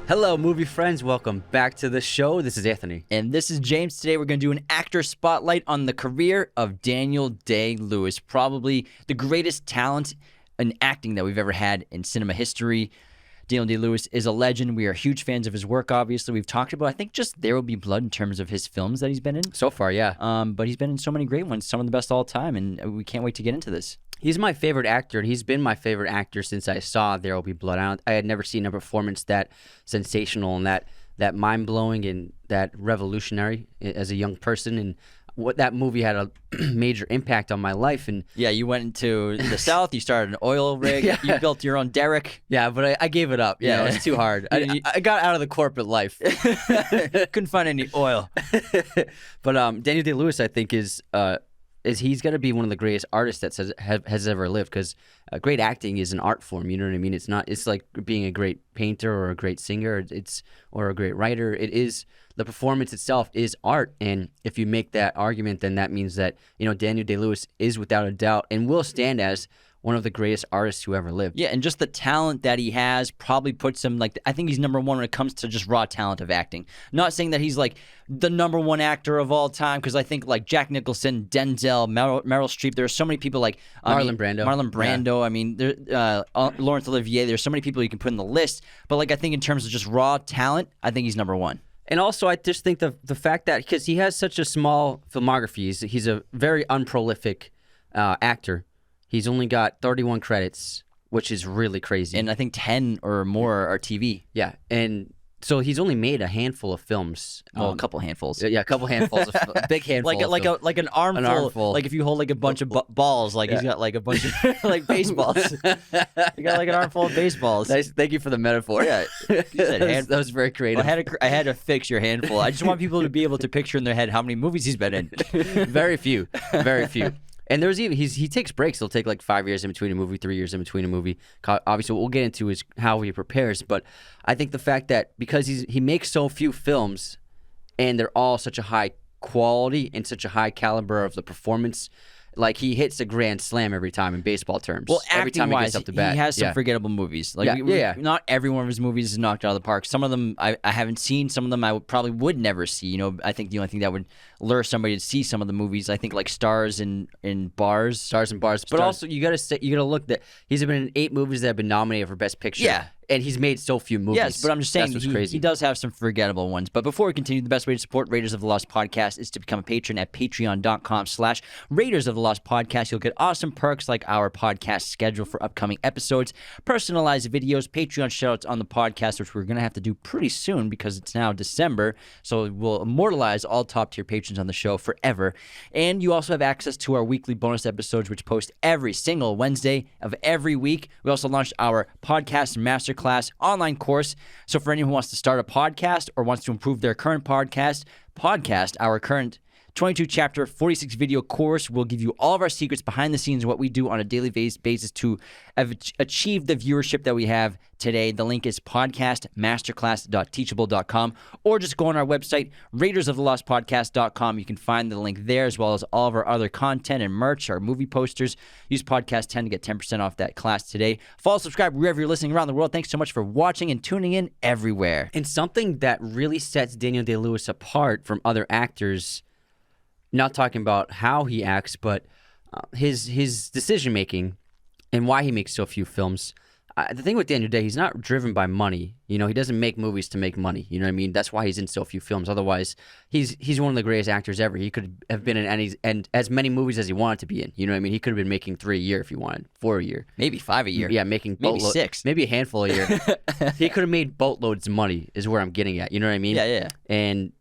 Hello, movie friends. Welcome back to the show. This is Anthony. And this is James. Today we're going to do an actor spotlight on the career of Daniel Day-Lewis, probably the greatest talent in acting that we've ever had in cinema history. Daniel Day-Lewis is a legend. We are huge fans of his work, obviously. We've talked about, I think, just There Will Be Blood in terms of his films that he's been in. So far, yeah. But he's been in so many great ones, some of the best of all time, and we can't wait to get into this. He's my favorite actor, and he's been my favorite actor since I saw There Will Be Blood. I had never seen a performance that sensational and that mind-blowing and that revolutionary as a young person. And what that movie had a major impact on my life. And yeah, you went into the South. You started an oil rig. Yeah. You built your own derrick. Yeah, but I gave it up. Yeah, it was too hard. I got out of the corporate life. Couldn't find any oil. But Daniel Day-Lewis, I think, is he's got to be one of the greatest artists that has ever lived, because great acting is an art form. You know what I mean? It's like being a great painter or a great singer. Or a great writer. It is. The performance itself is art, and if you make that argument, then that means that Daniel Day-Lewis is without a doubt and will stand as one of the greatest artists who ever lived. Yeah, and just the talent that he has probably puts him I think he's number one when it comes to just raw talent of acting. Not saying that he's like the number one actor of all time, because I think like Jack Nicholson, Denzel, Meryl Streep, there are so many people like Marlon Brando. Yeah. I mean, Laurence Olivier. There's so many people you can put in the list, but I think in terms of just raw talent, I think he's number one. And also, I just think the fact that, because he has such a small filmography, he's a very unprolific actor. He's only got 31 credits, which is really crazy. And I think 10 or more are TV. Yeah, and so he's only made a handful of films. Well, a couple handfuls. Yeah, a couple handfuls, a big handful. Like an armful. Like if you hold like a bunch of balls, he's got like a bunch of like baseballs. You got like an armful of baseballs. Nice. Thank you for the metaphor. Yeah, that was very creative. Well, I had to fix your handful. I just want people to be able to picture in their head how many movies he's been in. Very few. And there's even he takes breaks. He'll take like 5 years in between a movie, 3 years in between a movie. Obviously, what we'll get into is how he prepares. But I think the fact that because he makes so few films, and they're all such a high quality and such a high caliber of the performance, like he hits a grand slam every time in baseball terms. Well, every time he gets up to bat, he has some forgettable movies. Not every one of his movies is knocked out of the park. Some of them I haven't seen. Some of them I probably would never see. I think the only thing that would lure somebody to see some of the movies, I think, like Stars and Bars. But also, you gotta look that he's been in 8 movies that have been nominated for Best Picture. Yeah. And he's made so few movies. Yes, but I'm just saying he does have some forgettable ones. But before we continue, the best way to support Raiders of the Lost Podcast is to become a patron at patreon.com/Raiders of the Lost Podcast. You'll get awesome perks like our podcast schedule for upcoming episodes, personalized videos, Patreon shoutouts on the podcast, which we're going to have to do pretty soon because it's now December. So we'll immortalize all top-tier patrons on the show forever. And you also have access to our weekly bonus episodes, which post every single Wednesday of every week. We also launched our podcast masterclass online course. So for anyone who wants to start a podcast or wants to improve their current podcast, our current 22-chapter, 46-video course will give you all of our secrets behind the scenes, what we do on a daily basis to achieve the viewership that we have today. The link is podcastmasterclass.teachable.com, or just go on our website, raidersofTheLostPodcast.com. You can find the link there, as well as all of our other content and merch, our movie posters. Use Podcast 10 to get 10% off that class today. Follow, subscribe wherever you're listening around the world. Thanks so much for watching and tuning in everywhere. And something that really sets Daniel Day-Lewis apart from other actors, not talking about how he acts, but his decision-making and why he makes so few films. The thing with Daniel Day, he's not driven by money. He doesn't make movies to make money. You know what I mean? That's why he's in so few films. Otherwise, he's one of the greatest actors ever. He could have been in as many movies as he wanted to be in. You know what I mean? He could have been making 3 a year if he wanted, 4 a year. Maybe 5 a year. Yeah, maybe 6. Maybe a handful a year. He could have made boatloads of money is where I'm getting at. You know what I mean? Yeah. And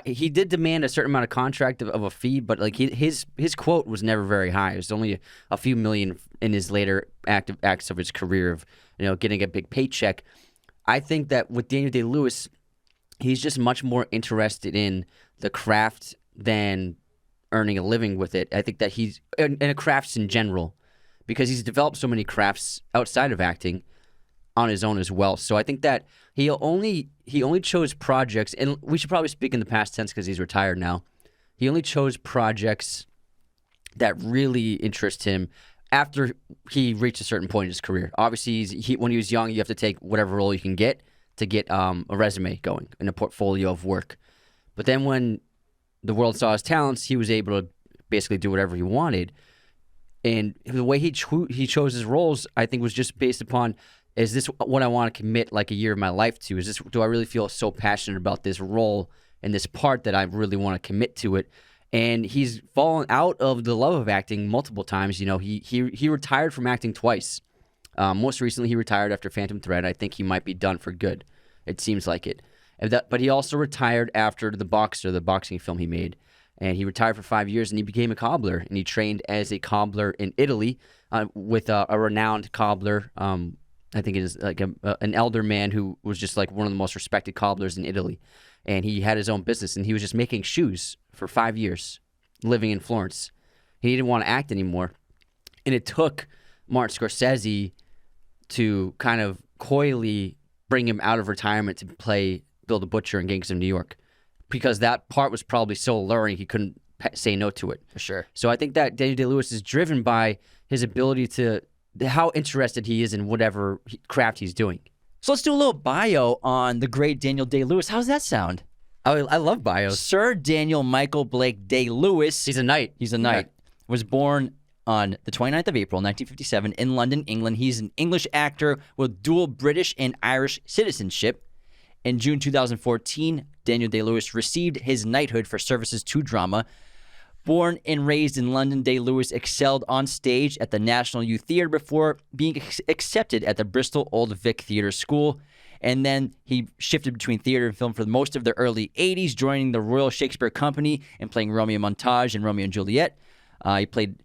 he did demand a certain amount of contract of a fee, but like his quote was never very high. It was only a few million in his later acts of his career of getting a big paycheck. I think that with Daniel Day-Lewis, he's just much more interested in the craft than earning a living with it. I think that he's in crafts in general, because he's developed so many crafts outside of acting on his own as well. So I think that he only chose projects, and we should probably speak in the past tense because he's retired now. He only chose projects that really interest him after he reached a certain point in his career. Obviously, when he was young, you have to take whatever role you can get to get a resume going and a portfolio of work. But then when the world saw his talents, he was able to basically do whatever he wanted. And the way he chose his roles, I think, was just based upon, is this what I want to commit like a year of my life to? Do I really feel so passionate about this role and this part that I really want to commit to it? And he's fallen out of the love of acting multiple times. He retired from acting twice. Most recently, he retired after Phantom Thread. I think he might be done for good. It seems like it. But he also retired after The Boxer, the boxing film he made. And he retired for 5 years, and he became a cobbler. And he trained as a cobbler in Italy with a renowned cobbler. I think it is like an elder man who was just like one of the most respected cobblers in Italy. And he had his own business, and he was just making shoes for 5 years, living in Florence. He didn't want to act anymore. And it took Martin Scorsese to kind of coyly bring him out of retirement to play Bill the Butcher in Gangs of New York, because that part was probably so alluring he couldn't say no to it. For sure. So I think that Daniel Day-Lewis is driven by his ability to, how interested he is in whatever craft he's doing. So let's do a little bio on the great Daniel Day-Lewis. How's that sound? I love bios. Sir Daniel Michael Blake Day-Lewis. He's a knight. He's a knight. Was born on the 29th of April, 1957, in London, England. He's an English actor with dual British and Irish citizenship. In June 2014, Daniel Day-Lewis received his knighthood for services to drama. Born and raised in London, Day-Lewis excelled on stage at the National Youth Theatre before being accepted at the Bristol Old Vic Theatre School. And then he shifted between theater and film for most of the early 80s, joining the Royal Shakespeare Company and playing Romeo Montage and Romeo and Juliet. He played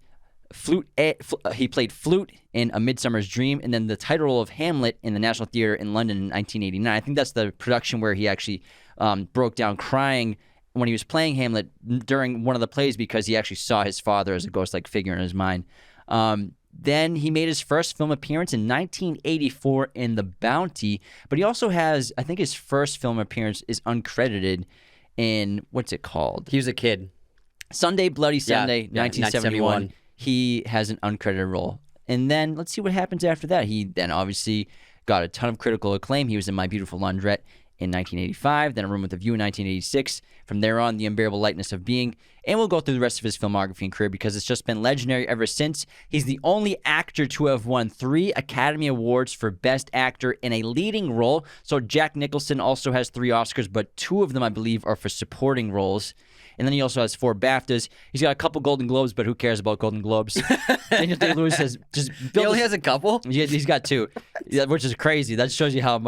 flute in A Midsummer's Dream, and then the title role of Hamlet in the National Theatre in London in 1989. I think that's the production where he actually broke down crying when he was playing Hamlet during one of the plays, because he actually saw his father as a ghost-like figure in his mind. Then he made his first film appearance in 1984 in The Bounty, but he also has, I think his first film appearance is uncredited in, what's it called? He was a kid. Sunday Bloody Sunday, 1971. 1971. He has an uncredited role. And then let's see what happens after that. He then obviously got a ton of critical acclaim. He was in My Beautiful Laundrette in 1985, then A Room with a View in 1986. From there on, The Unbearable Lightness of Being. And we'll go through the rest of his filmography and career because it's just been legendary ever since. He's the only actor to have won 3 Academy Awards for Best Actor in a leading role. So Jack Nicholson also has 3 Oscars, but 2 of them, I believe, are for supporting roles. And then he also has 4 BAFTAs. He's got a couple Golden Globes, but who cares about Golden Globes? Daniel Day-Lewis has just built. He only has a couple? Yeah, he's got 2, which is crazy. That shows you how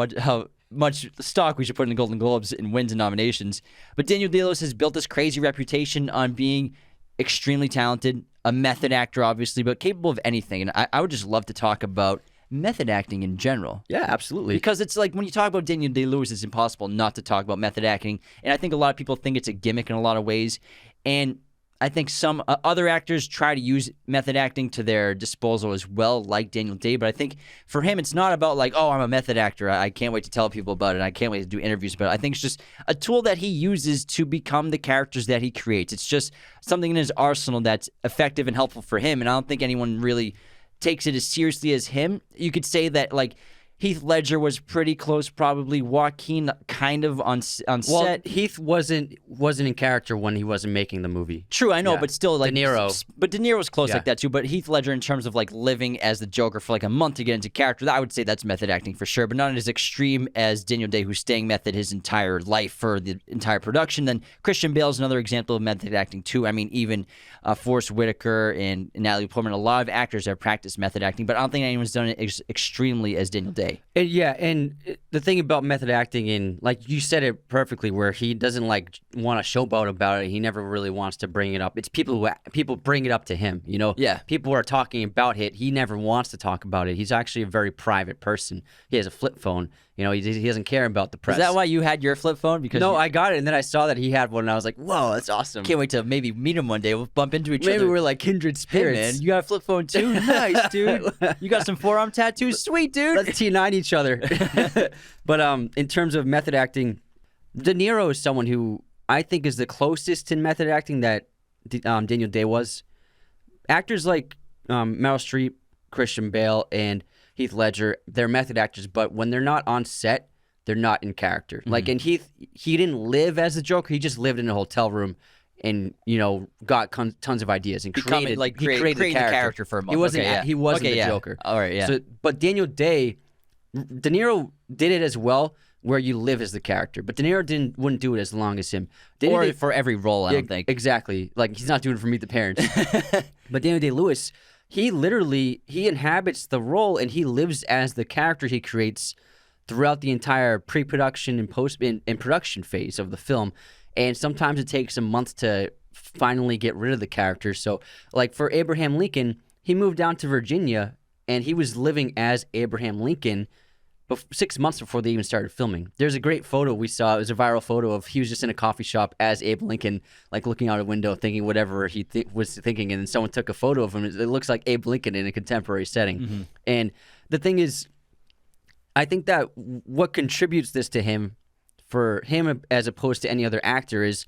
much stock we should put in the Golden Globes in wins and nominations. But Daniel Day-Lewis has built this crazy reputation on being extremely talented, a method actor, obviously, but capable of anything. And I would just love to talk about method acting in general. Yeah, absolutely. Because it's like when you talk about Daniel Day-Lewis, it's impossible not to talk about method acting. And I think a lot of people think it's a gimmick in a lot of ways. And I think some other actors try to use method acting to their disposal as well, like Daniel Day. But I think for him, it's not about like, oh, I'm a method actor. I can't wait to tell people about it. I can't wait to do interviews about it. I think it's just a tool that he uses to become the characters that he creates. It's just something in his arsenal that's effective and helpful for him. And I don't think anyone really takes it as seriously as him. You could say that like Heath Ledger was pretty close, probably. Joaquin kind of on set. Well, Heath wasn't in character when he wasn't making the movie. True, I know, Yeah. but still, like De Niro. But De Niro was close Yeah. like that too. But Heath Ledger, in terms of like living as the Joker for like a month to get into character, I would say that's method acting for sure. But not as extreme as Daniel Day, who's staying method his entire life for the entire production. Then Christian Bale's another example of method acting too. I mean, even Forrest Whitaker and Natalie Portman, a lot of actors have practiced method acting, but I don't think anyone's done it as extremely as Daniel Day. And the thing about method acting, and like you said it perfectly, where he doesn't like want to showboat about it. He never really wants to bring it up. It's people bring it up to him. You know, Yeah. People are talking about it. He never wants to talk about it. He's actually a very private person. He has a flip phone. You know, he doesn't care about the press. Is that why you had your flip phone? Because No, I got it, and then I saw that he had one, and I was like, "Whoa, that's awesome!" can't wait to maybe meet him one day. We'll bump into each Maybe other. we're like kindred Hey, spirits. man, you got a flip phone too? Nice, dude. You got some forearm tattoos? Sweet, dude. Let's T9 each other. But in terms of method acting, De Niro is someone who I think is the closest in method acting that Daniel Day was. Actors like Meryl Streep, Christian Bale, and Heath Ledger, they're method actors, but when they're not on set, they're not in character. Like, and he didn't live as the Joker. He just lived in a hotel room and, got tons of ideas and created created the character for a moment. He wasn't the Joker. All right, yeah. So, but Daniel Day, De Niro did it as well, where you live as the character. But De Niro wouldn't do it as long as him. For every role, I don't think. Exactly. Like, he's not doing it for Meet the Parents. But Daniel Day-Lewis, he inhabits the role and he lives as the character he creates throughout the entire pre-production and production phase of the film. And sometimes it takes a month to finally get rid of the character. So, like, for Abraham Lincoln, he moved down to Virginia and he was living as Abraham Lincoln 6 months before they even started filming. There's a great photo we saw. It was a viral photo of he was just in a coffee shop as Abe Lincoln, like looking out a window, thinking whatever he was thinking, and then someone took a photo of him. It looks like Abe Lincoln in a contemporary setting. And the thing is, I think that what contributes this to him, for him as opposed to any other actor, is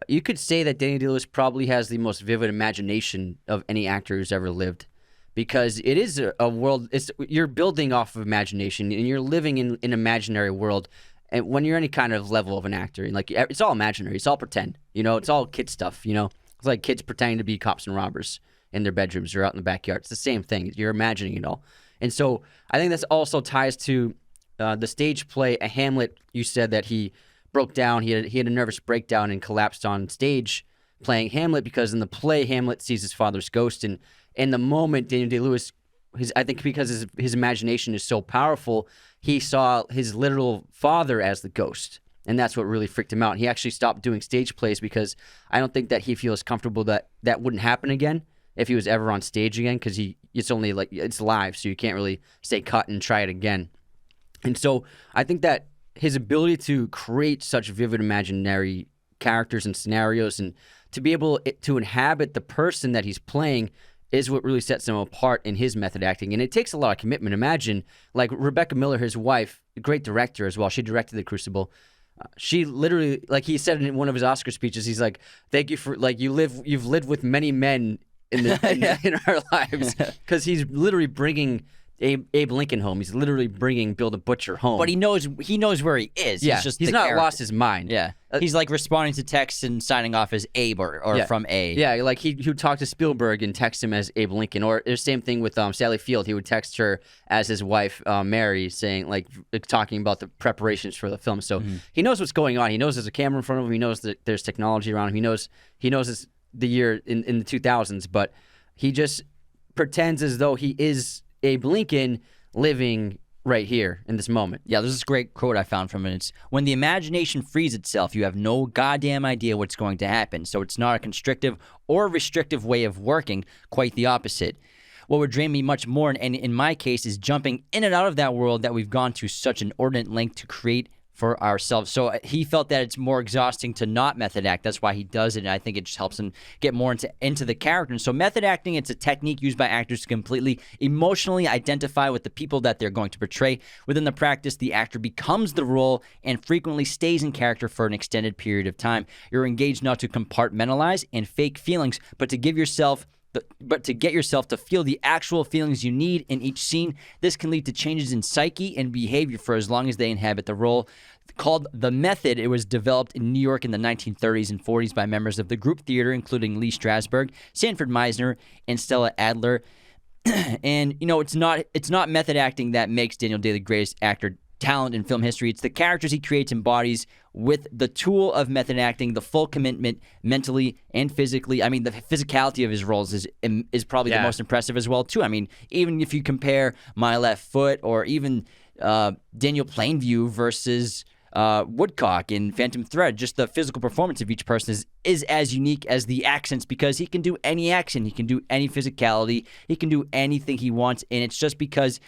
you could say that Daniel Day-Lewis probably has the most vivid imagination of any actor who's ever lived. Because it is a world, you're building off of imagination and you're living in an imaginary world. And when you're any kind of level of an actor, and like, it's all imaginary, it's all pretend, it's all kid stuff, It's like kids pretending to be cops and robbers in their bedrooms or out in the backyard. It's the same thing. You're imagining it all. And so I think this also ties to the stage play, a Hamlet. You said that he broke down, he had a nervous breakdown and collapsed on stage playing Hamlet, because in the play, Hamlet sees his father's ghost, and in the moment, Daniel Day-Lewis, I think because his imagination is so powerful, he saw his literal father as the ghost. And that's what really freaked him out. He actually stopped doing stage plays because I don't think that he feels comfortable that wouldn't happen again if he was ever on stage again, because it's only like, it's live, so you can't really say cut and try it again. And so I think that his ability to create such vivid imaginary characters and scenarios and to be able to inhabit the person that he's playing is what really sets him apart in his method acting. And it takes a lot of commitment. Imagine, like, Rebecca Miller, his wife, a great director as well. She directed The Crucible. She literally, like he said in one of his Oscar speeches, he's like, thank you for, like, you've lived with many men in our lives. Because he's literally bringing Abe Lincoln home. He's literally bringing Bill the Butcher home. But he knows where he is. Yeah, he's not character. lost his mind. Yeah, he's like responding to texts and signing off as Abe or from A. Yeah, like he would talk to Spielberg and text him as Abe Lincoln. Or the same thing with Sally Field. He would text her as his wife, Mary, saying, like, talking about the preparations for the film. So he knows what's going on. He knows there's a camera in front of him. He knows that there's technology around him. He knows it's the year in the 2000s, but he just pretends as though he is Abe Lincoln living right here in this moment. Yeah, there's this great quote I found from it. It's, when the imagination frees itself, you have no goddamn idea what's going to happen. So it's not a constrictive or restrictive way of working, quite the opposite. What would drain me much more, and in my case, is jumping in and out of that world that we've gone to such an inordinate length to create for ourselves. So he felt that it's more exhausting to not method act. That's why he does it, and I think it just helps him get more into the character. And so method acting, it's a technique used by actors to completely emotionally identify with the people that they're going to portray. Within the practice, the actor becomes the role and frequently stays in character for an extended period of time. You're engaged not to compartmentalize and fake feelings, but to get yourself to feel the actual feelings you need in each scene. This can lead to changes in psyche and behavior for as long as they inhabit the role. Called The Method, it was developed in New York in the 1930s and 40s by members of the group theater, including Lee Strasberg, Sanford Meisner, and Stella Adler. And, it's not method acting that makes Daniel Day the greatest actor talent in film history. It's the characters he creates, embodies with the tool of method acting, the full commitment mentally and physically. I mean, the physicality of his roles is probably the most impressive as well, too. I mean, even if you compare My Left Foot or even Daniel Plainview versus Woodcock in Phantom Thread, just the physical performance of each person is as unique as the accents, because he can do any accent, he can do any physicality, he can do anything he wants, and it's just because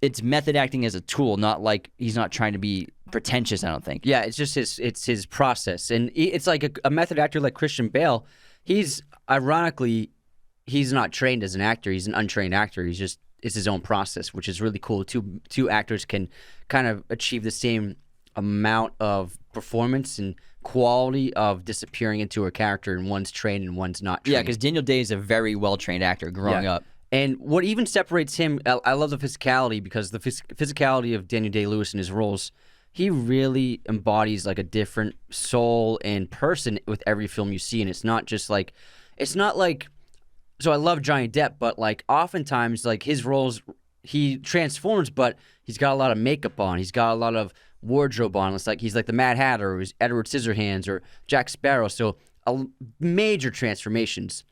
it's method acting as a tool, not like he's not trying to be pretentious, I don't think. Yeah, it's just his process. And it's like a method actor like Christian Bale. He's not trained as an actor. He's an untrained actor. It's his own process, which is really cool. Two actors can kind of achieve the same amount of performance and quality of disappearing into a character, and one's trained and one's not trained. Yeah, because Daniel Day is a very well-trained actor growing up. And what even separates him, I love the physicality, because the physicality of Daniel Day-Lewis in his roles, he really embodies like a different soul and person with every film you see, and it's not like. So I love Johnny Depp, but like oftentimes like his roles, he transforms, but he's got a lot of makeup on, he's got a lot of wardrobe on. It's like he's like the Mad Hatter, or he's Edward Scissorhands, or Jack Sparrow. So major transformations.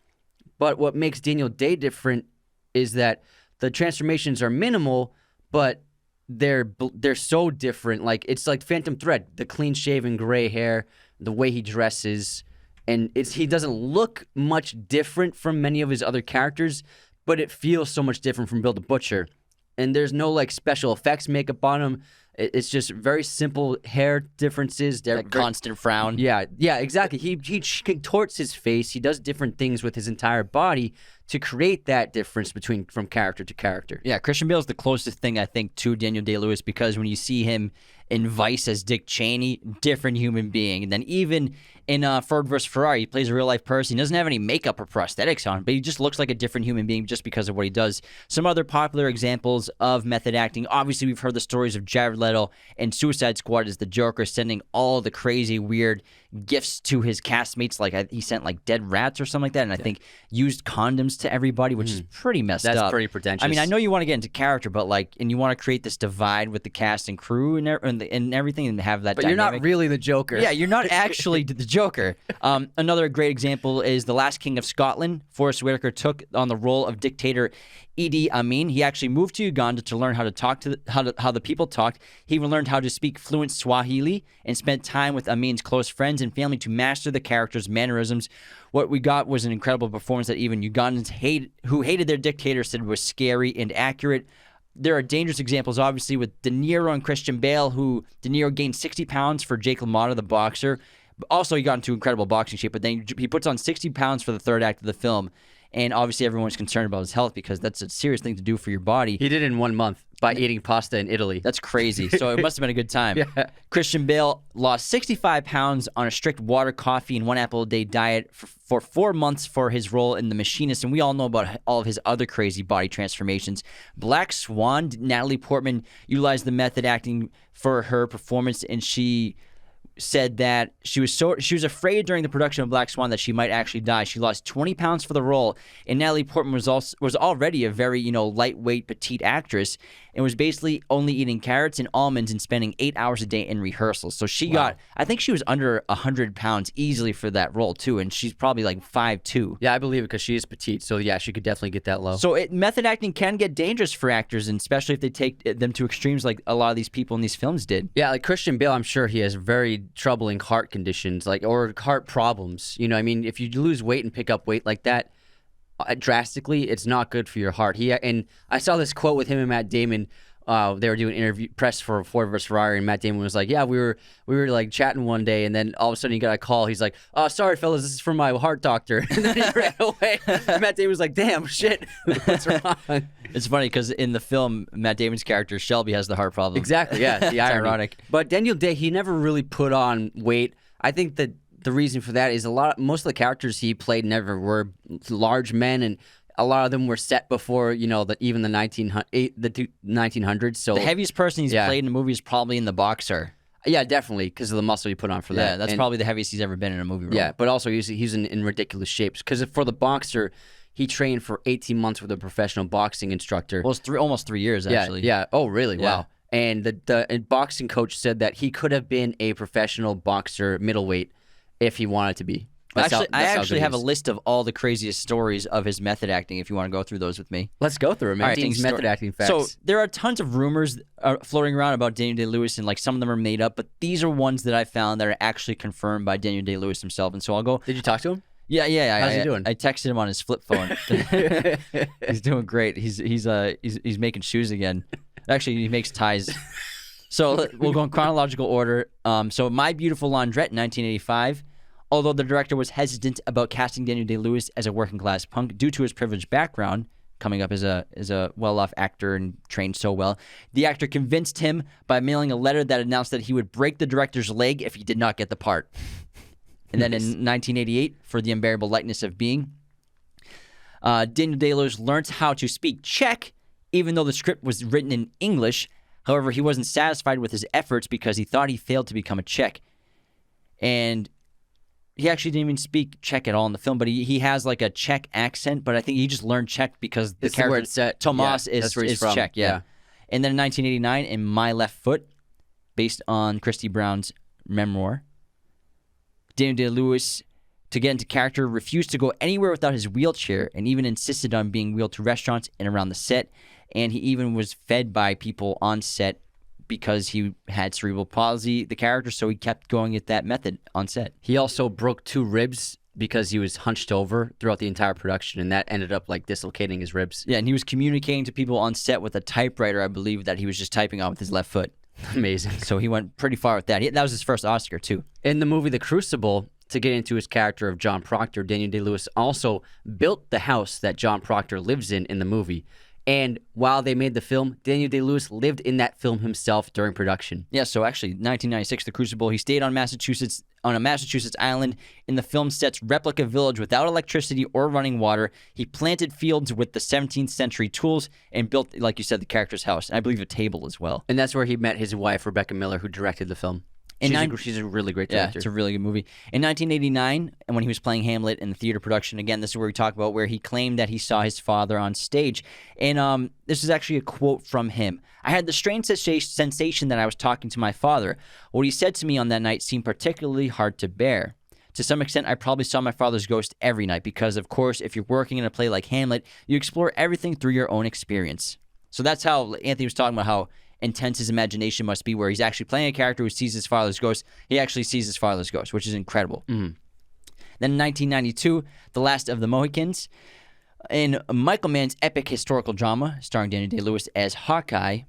But what makes Daniel Day different is that the transformations are minimal, but they're so different. Like it's like Phantom Thread, the clean-shaven gray hair, the way he dresses, and he doesn't look much different from many of his other characters, but it feels so much different from Bill the Butcher. And there's no like special effects makeup on him. It's just very simple hair differences. That constant frown. Yeah, exactly. He contorts his face. He does different things with his entire body to create that difference from character to character. Yeah, Christian Bale is the closest thing, I think, to Daniel Day-Lewis, because when you see him in Vice as Dick Cheney, different human being. And then even in Ford vs. Ferrari, he plays a real-life person. He doesn't have any makeup or prosthetics on, but he just looks like a different human being just because of what he does. Some other popular examples of method acting. Obviously, we've heard the stories of Jared Leto and Suicide Squad as the Joker, sending all the crazy, weird gifts to his castmates. Like he sent like dead rats or something like that, and I think used condoms to everybody, which is pretty messed up. That's pretty pretentious. I mean, I know you want to get into character, but and you want to create this divide with the cast and crew and everything, and have that. But dynamic. You're not really the Joker. Yeah, you're not actually the Joker. Another great example is The Last King of Scotland. Forrest Whitaker took on the role of dictator Idi Amin. He actually moved to Uganda to learn how to talk to how the people talked. He even learned how to speak fluent Swahili and spent time with Amin's close friends and family to master the character's mannerisms. What we got was an incredible performance that even Ugandans who hated their dictator said was scary and accurate. There are dangerous examples, obviously, with De Niro and Christian Bale, who De Niro gained 60 pounds for Jake LaMotta, the boxer. Also, he got into incredible boxing shape, but then he puts on 60 pounds for the third act of the film. And obviously, everyone's concerned about his health because that's a serious thing to do for your body. He did it in 1 month by eating pasta in Italy. That's crazy. So it must have been a good time. Yeah. Christian Bale lost 65 pounds on a strict water, coffee, and 1 apple a day diet for 4 months for his role in The Machinist. And we all know about all of his other crazy body transformations. Black Swan, Natalie Portman utilized the method acting for her performance, and she said that she was afraid during the production of Black Swan that she might actually die. She lost 20 pounds for the role, and Natalie Portman was already a very lightweight, petite actress, and was basically only eating carrots and almonds and spending 8 hours a day in rehearsals. So she got, I think she was under 100 pounds easily for that role too, and she's probably like 5'2". Yeah, I believe it because she is petite. So yeah, she could definitely get that low. So method acting can get dangerous for actors, and especially if they take them to extremes like a lot of these people in these films did. Yeah, like Christian Bale, I'm sure he has very troubling heart conditions, or heart problems. I mean, if you lose weight and pick up weight like that drastically, it's not good for your heart. And I saw this quote with him and Matt Damon. They were doing interview press for Ford vs. Ferrari, and Matt Damon was like, "Yeah, we were like chatting one day, and then all of a sudden he got a call. He's like, "Oh, sorry, fellas, this is from my heart doctor." And then he ran away. Matt Damon was like, "Damn, shit, what's wrong?" It's funny because in the film, Matt Damon's character Shelby has the heart problem. Exactly, yeah, the irony. Ironic. But Daniel Day, he never really put on weight. I think that the reason for that is most of the characters he played never were large men, and a lot of them were set before, even the 1900s. So the heaviest person he's played in a movie is probably in The Boxer. Yeah, definitely, because of the muscle he put on for that. Yeah, that's probably the heaviest he's ever been in a movie role. Yeah, but also he's in ridiculous shapes. Because for The Boxer, he trained for 18 months with a professional boxing instructor. Well, it's almost 3 years, actually. Yeah. Oh, really? Yeah. Wow. And the boxing coach said that he could have been a professional boxer middleweight if he wanted to be. I actually have a list of all the craziest stories of his method acting if you want to go through those with me. Let's go through them, man. Dean's method acting facts. So there are tons of rumors floating around about Daniel Day-Lewis, and some of them are made up, but these are ones that I found that are actually confirmed by Daniel Day-Lewis himself. And so I'll go. Did you talk to him? Yeah. How's he doing? I texted him on his flip phone. He's doing great. He's making shoes again. Actually, he makes ties. So we'll go in chronological order. So My Beautiful Laundrette, 1985. Although the director was hesitant about casting Daniel Day-Lewis as a working-class punk due to his privileged background, coming up as a well-off actor and trained so well, the actor convinced him by mailing a letter that announced that he would break the director's leg if he did not get the part. And then in 1988, for The Unbearable Lightness of Being, Daniel Day-Lewis learned how to speak Czech, even though the script was written in English. However, he wasn't satisfied with his efforts because he thought he failed to become a Czech. And he actually didn't even speak Czech at all in the film, but he has like a Czech accent, but I think he just learned Czech because the character where it's set. Tomas Yeah, that's where he's is from. Czech, yeah. And then in 1989, in My Left Foot, based on Christy Brown's memoir, Daniel Day-Lewis, to get into character, refused to go anywhere without his wheelchair and even insisted on being wheeled to restaurants and around the set. And he even was fed by people on set because he had cerebral palsy, the character, so he kept going at that method on set. He also broke 2 ribs because he was hunched over throughout the entire production, and that ended up like dislocating his ribs. Yeah, and he was communicating to people on set with a typewriter, I believe, that he was just typing on with his left foot. Amazing. So he went pretty far with that. That was his first Oscar, too. In the movie The Crucible, to get into his character of John Proctor, Daniel Day-Lewis also built the house that John Proctor lives in the movie. And while they made the film, Daniel Day-Lewis lived in that film himself during production. Yeah, so actually, 1996, The Crucible, he stayed on a Massachusetts island in the film set's replica village without electricity or running water. He planted fields with the 17th century tools and built, like you said, the character's house. And I believe a table as well. And that's where he met his wife, Rebecca Miller, who directed the film. She's a really great director. Yeah, it's a really good movie. In 1989, and when he was playing Hamlet in the theater production, again, this is where we talk about where he claimed that he saw his father on stage. And this is actually a quote from him. "I had the strange sensation that I was talking to my father. What he said to me on that night seemed particularly hard to bear. To some extent, I probably saw my father's ghost every night because, of course, if you're working in a play like Hamlet, you explore everything through your own experience." So that's how Anthony was talking about how intense his imagination must be, where he's actually playing a character who sees his father's ghost. He actually sees his father's ghost, which is incredible. Mm-hmm. Then in 1992, The Last of the Mohicans. In Michael Mann's epic historical drama, starring Daniel Day-Lewis as Hawkeye,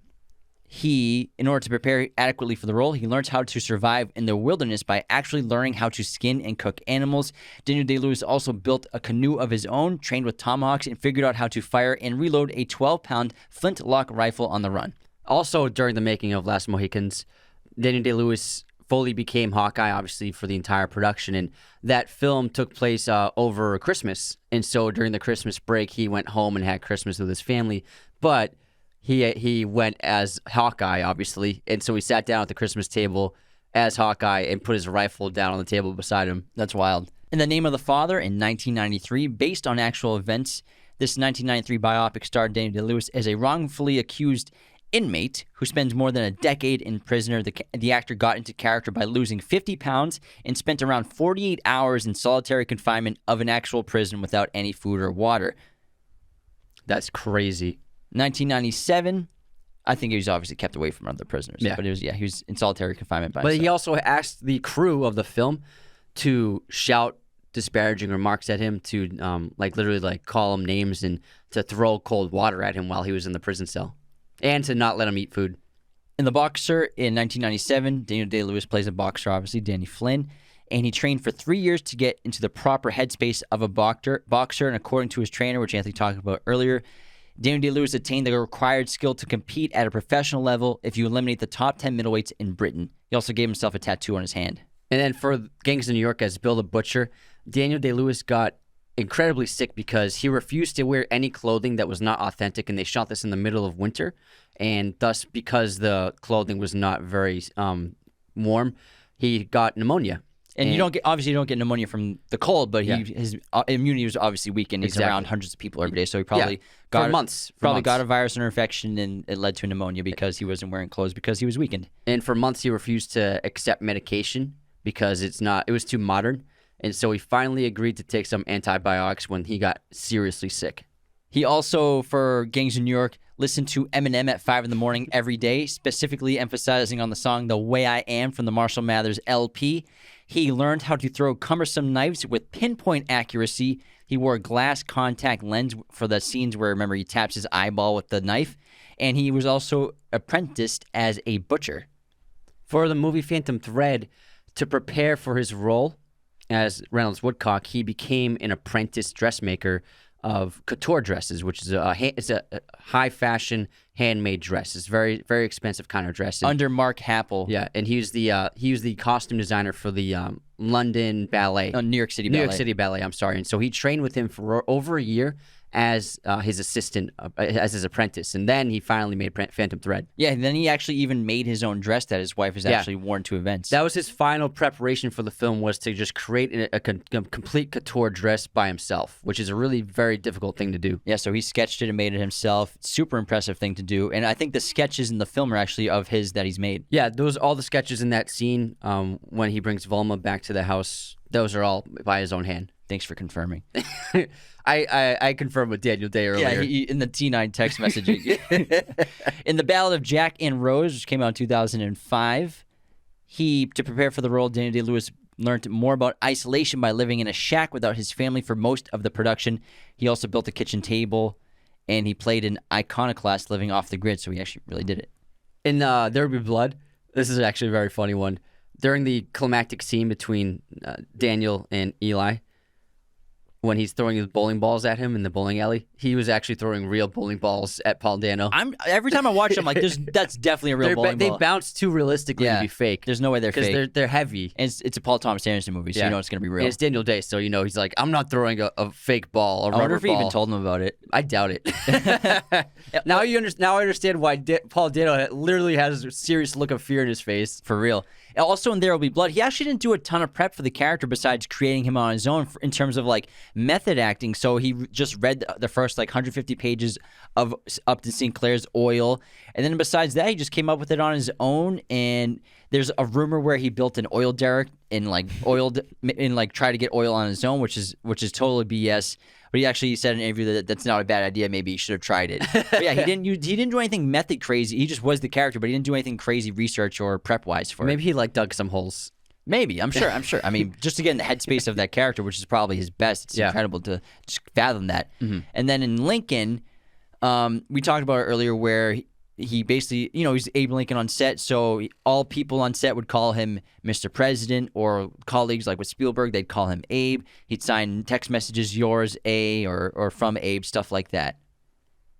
he, in order to prepare adequately for the role, he learned how to survive in the wilderness by actually learning how to skin and cook animals. Daniel Day-Lewis also built a canoe of his own, trained with tomahawks, and figured out how to fire and reload a 12-pound flintlock rifle on the run. Also, during the making of Last Mohicans, Daniel Day-Lewis fully became Hawkeye, obviously, for the entire production. And that film took place over Christmas. And so during the Christmas break, he went home and had Christmas with his family. But he went as Hawkeye, obviously. And so he sat down at the Christmas table as Hawkeye and put his rifle down on the table beside him. That's wild. In The Name of the Father in 1993, based on actual events, this 1993 biopic starred Daniel Day-Lewis as a wrongfully accused inmate who spends more than a decade in prison. The actor got into character by losing 50 pounds and spent around 48 hours in solitary confinement of an actual prison without any food or water. That's crazy. 1997, I think he was obviously kept away from other prisoners. Yeah. But he was in solitary confinement by But himself. he also asked the crew of the film to shout disparaging remarks at him, to literally call him names and to throw cold water at him while he was in the prison cell. And to not let him eat food. In The Boxer in 1997, Daniel Day-Lewis plays a boxer, obviously, Danny Flynn, and he trained for 3 years to get into the proper headspace of a boxer, and according to his trainer, which Anthony talked about earlier, Daniel Day-Lewis attained the required skill to compete at a professional level if you eliminate the top 10 middleweights in Britain. He also gave himself a tattoo on his hand. And then for Gangs of New York as Bill the Butcher, Daniel Day-Lewis got incredibly sick because he refused to wear any clothing that was not authentic, and they shot this in the middle of winter, and thus because the clothing was not very warm, he got pneumonia. And you don't get pneumonia from the cold, but his immunity was obviously weakened. He's around hundreds of people every day, so he probably got a virus or infection, and it led to pneumonia because he wasn't wearing clothes because he was weakened. And for months he refused to accept medication because it was too modern. And so he finally agreed to take some antibiotics when he got seriously sick. He also, for Gangs of New York, listened to Eminem at 5 in the morning every day, specifically emphasizing on the song The Way I Am from the Marshall Mathers LP. He learned how to throw cumbersome knives with pinpoint accuracy. He wore a glass contact lens for the scenes where, remember, he taps his eyeball with the knife. And he was also apprenticed as a butcher. For the movie Phantom Thread, to prepare for his role as Reynolds Woodcock, he became an apprentice dressmaker of couture dresses, which is it's a high fashion handmade dress. It's very, very expensive kind of dress. And, under Mark Happel. Yeah, and he was the costume designer for the London Ballet. New York City Ballet. New York City Ballet, I'm sorry. And so he trained with him for over a year as his assistant, as his apprentice, and then he finally made Phantom Thread. Yeah, and then he actually even made his own dress that his wife has actually worn to events. That was his final preparation for the film, was to just create a complete couture dress by himself, which is a really very difficult thing to do. Yeah, so he sketched it and made it himself. Super impressive thing to do. And I think the sketches in the film are actually of his that he's made. Yeah, all the sketches in that scene when he brings Volma back to the house, those are all by his own hand. Thanks for confirming. I confirmed with Daniel Day earlier. Yeah, in the T9 text messaging. In The Ballad of Jack and Rose, which came out in 2005, to prepare for the role, Daniel Day-Lewis learned more about isolation by living in a shack without his family for most of the production. He also built a kitchen table, and he played an iconoclast living off the grid, so he actually really did it. In There Will Be Blood, this is actually a very funny one. During the climactic scene between Daniel and Eli, when he's throwing his bowling balls at him in the bowling alley, he was actually throwing real bowling balls at Paul Dano. Every time I watch it, I'm like, that's definitely a real bowling ball. They bounce too realistically to be fake. There's no way they're fake. Because they're heavy. And it's a Paul Thomas Anderson movie, so you know it's going to be real. And it's Daniel Day, so he's like, I'm not throwing a fake ball, a rubber ball. I wonder if he even told him about it. I doubt it. Now I understand why Paul Dano literally has a serious look of fear in his face. For real. Also in There Will Be Blood, he actually didn't do a ton of prep for the character besides creating him on his own in terms of like method acting. So he just read the first like 150 pages of Upton Sinclair's Oil. And then besides that, he just came up with it on his own. And there's a rumor where he built an oil derrick and try to get oil on his own, which is totally BS. But he actually said in an interview that that's not a bad idea. Maybe he should have tried it. But yeah, he didn't do anything method crazy. He just was the character, but he didn't do anything crazy research or prep wise for it. Maybe he dug some holes. Maybe. I'm sure. I mean, just to get in the headspace of that character, which is probably his best. It's incredible to just fathom that. Mm-hmm. And then in Lincoln, we talked about it earlier where he basically, he's Abe Lincoln on set, so all people on set would call him Mr. President, or colleagues like with Spielberg, they'd call him Abe. He'd sign text messages, yours, A, or from Abe, stuff like that.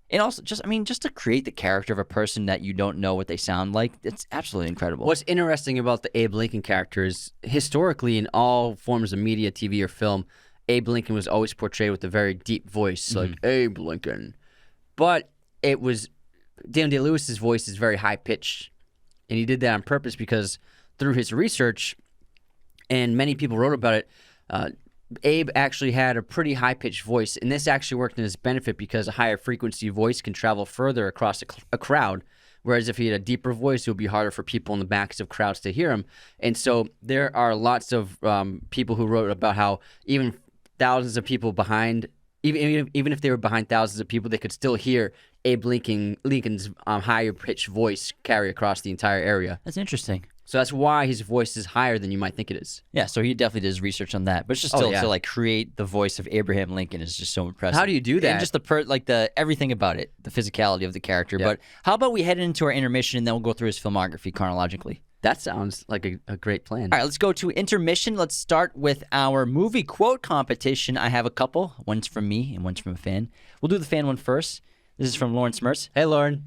And also, just to create the character of a person that you don't know what they sound like, it's absolutely incredible. What's interesting about the Abe Lincoln character is, historically, in all forms of media, TV, or film, Abe Lincoln was always portrayed with a very deep voice, like Abe Lincoln. But it was... Daniel Day-Lewis's voice is very high-pitched, and he did that on purpose because through his research, and many people wrote about it, Abe actually had a pretty high-pitched voice, and this actually worked in his benefit because a higher-frequency voice can travel further across a crowd, whereas if he had a deeper voice, it would be harder for people in the backs of crowds to hear him. And so there are lots of people who wrote about how even thousands of people behind... Even if they were behind thousands of people, they could still hear Abe Lincoln's higher pitched voice carry across the entire area. That's interesting. So that's why his voice is higher than you might think it is. Yeah, so he definitely does research on that. But it's just to like create the voice of Abraham Lincoln is just so impressive. How do you do that? And just the everything about it, the physicality of the character. Yeah. But how about we head into our intermission and then we'll go through his filmography chronologically? That sounds like a great plan. All right, let's go to intermission. Let's start with our movie quote competition. I have a couple. One's from me and one's from a fan. We'll do the fan one first. This is from Lauren Smertz. Hey, Lauren.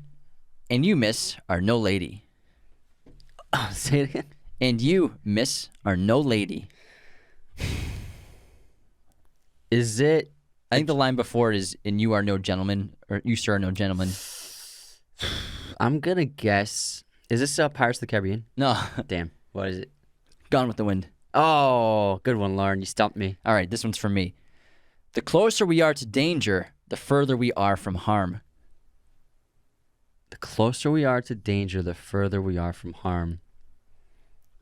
And you, miss, are no lady. Oh, say it again. And you, miss, are no lady. Is it? I think the line before it is, and you are no gentleman, or you, sir, are no gentleman. I'm going to guess... Is this Pirates of the Caribbean? No. Damn. What is it? Gone with the Wind. Oh, good one, Lauren. You stumped me. All right, this one's for me. The closer we are to danger, the further we are from harm. The closer we are to danger, the further we are from harm.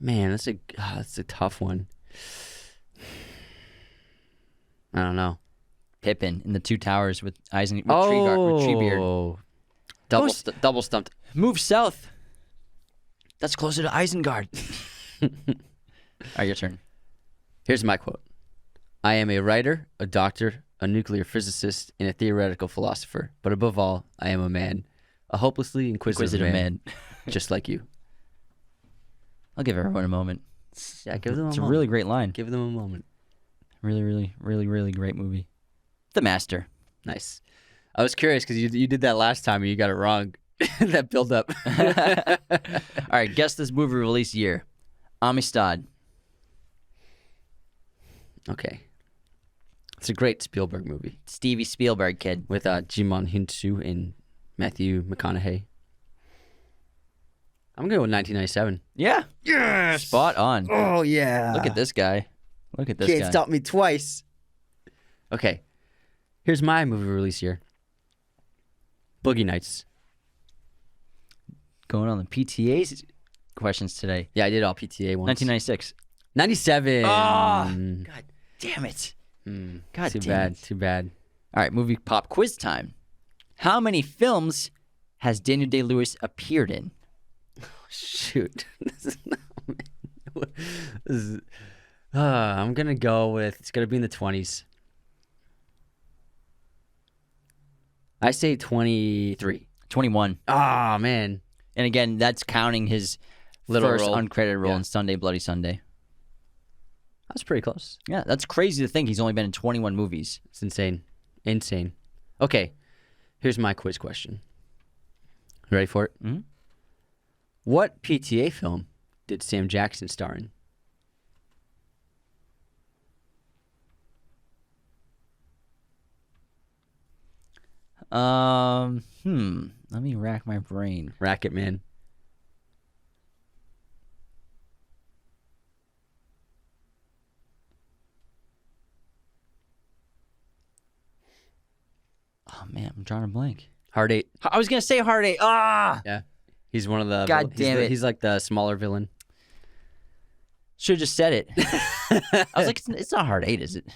Man, that's a tough one. I don't know. Pippin in the Two Towers with Treebeard. Double stumped. Move south. That's closer to Isengard. All right, your turn. Here's my quote. I am a writer, a doctor, a nuclear physicist, and a theoretical philosopher. But above all, I am a man. A hopelessly inquisitive man. Just like you. I'll give everyone a moment. Yeah, give them a moment. It's a really great line. Give them a moment. Really, really, really, really great movie. The Master. Nice. I was curious because you did that last time and you got it wrong. That build up. All right, guess this movie release year. Amistad. Okay. It's a great Spielberg movie Stevie Spielberg kid. with Jimon Hinsu and Matthew McConaughey. I'm going to go with 1997. Yeah. Yes! Spot on. Oh, yeah. Look at this guy. Look at this Can't guy. stop me twice. Okay. Here's my movie release year. Boogie Nights. Going on the PTA's questions today. Yeah, I did all PTA ones. 1996. 97. God damn it. God Too damn bad. it. Too bad. All right, movie pop quiz time. How many films has Daniel Day-Lewis appeared in? Shoot. I'm going to go with, it's going to be in the 20s. I say 23. 21. Oh, man. And again, that's counting his Little first role. uncredited role Yeah. in Sunday Bloody Sunday. That's pretty close. Yeah, that's crazy to think he's only been in 21 movies. It's insane. Insane. Okay. Here's my quiz question. You ready for it? Mhm. What PTA film did Sam Jackson star in? Let me rack my brain. Racket Man. Oh man, I'm drawing a blank. Hard Eight. I was gonna say Hard Eight. Ah, Yeah. He's one of the. God damn it. He's like the smaller villain. should have just said it. I was like, it's not Hard Eight, is it?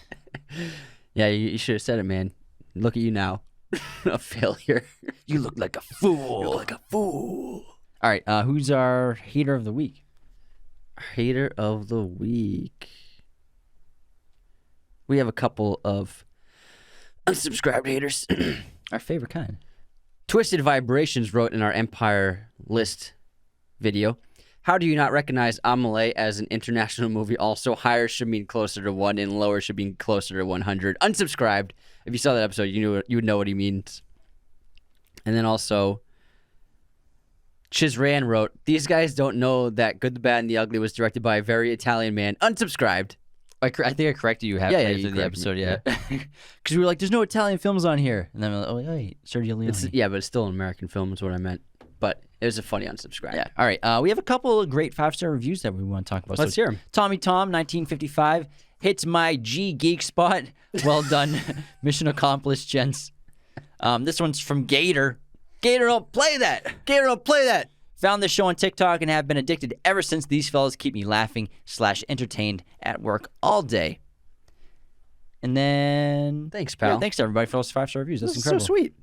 Yeah, you should have said it, man. Look at you now. A failure. You look like a fool. You look like a fool. All right, who's our hater of the week? Hater of the week. We have a couple of unsubscribed haters. Our favorite kind. Twisted Vibrations wrote in our Empire list video, how do you not recognize Amelie as an international movie? Also, higher should mean closer to 1 and lower should mean closer to 100. Unsubscribed. If you saw that episode, you would know what he means. And then also, Chizran wrote, these guys don't know that Good, the Bad, and the Ugly was directed by a very Italian man. Unsubscribed. I think I corrected you halfway Yeah, you through the corrected me. episode, yeah. Because we were like, there's no Italian films on here. And then we're like, oh, wait, Sergio Leone. Yeah, but it's still an American film is what I meant. But it was a funny unsubscribe. Yeah. All right. We have a couple of great 5-star reviews that we want to talk about. Let's hear 'em. Tommy Tom, 1955, hits my G geek spot. Well done. Mission accomplished, gents. This one's from Gator. Gator, don't play that. Gator, don't play that. Found this show on TikTok and have been addicted ever since. These fellas keep me laughing/entertained at work all day. And then... Thanks, pal. Yeah, thanks to everybody for those 5-star reviews. That's This is incredible. so sweet.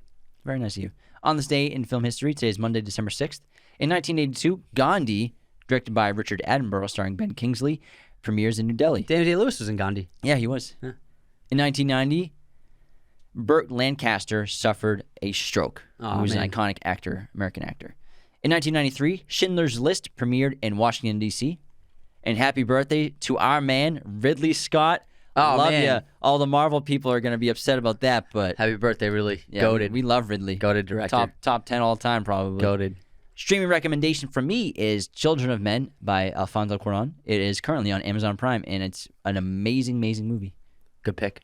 Very nice of you. On this day in film history, today is Monday, December 6th. In 1982, Gandhi, directed by Richard Attenborough, starring Ben Kingsley, premieres in New Delhi. Daniel Day-Lewis was in Gandhi. Yeah, he was. Yeah. In 1990, Burt Lancaster suffered a stroke. Aw, He was man. an iconic actor, American actor. In 1993, Schindler's List premiered in Washington, D.C. And happy birthday to our man, Ridley Scott. Oh, Love man. ya. All the Marvel people are going to be upset about that, but Happy birthday, really. yeah, Goated. we love Ridley. Goated director. Top 10 all time, probably. Goated. Streaming recommendation from me is Children of Men by Alfonso Cuarón. It is currently on Amazon Prime, and it's an amazing, amazing movie. Good pick.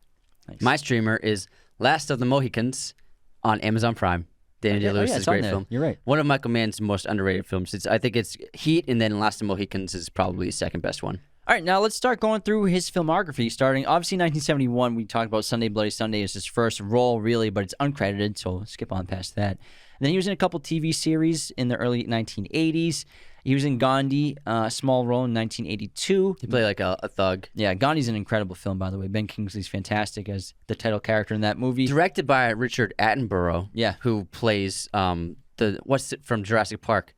Nice. My streamer is Last of the Mohicans on Amazon Prime. Daniel Day-Lewis is it's a on great there. film. You're right. One of Michael Mann's most underrated films. I think it's Heat, and then Last of the Mohicans is probably his second best one. All right, now let's start going through his filmography. Starting, obviously, 1971, we talked about Sunday Bloody Sunday as his first role, really, but it's uncredited, so skip on past that. And then he was in a couple TV series in the early 1980s. He was in Gandhi, a small role in 1982. He played like a thug. Yeah, Gandhi's an incredible film, by the way. Ben Kingsley's fantastic as the title character in that movie. Directed by Richard Attenborough. Yeah. Who plays what's it from Jurassic Park?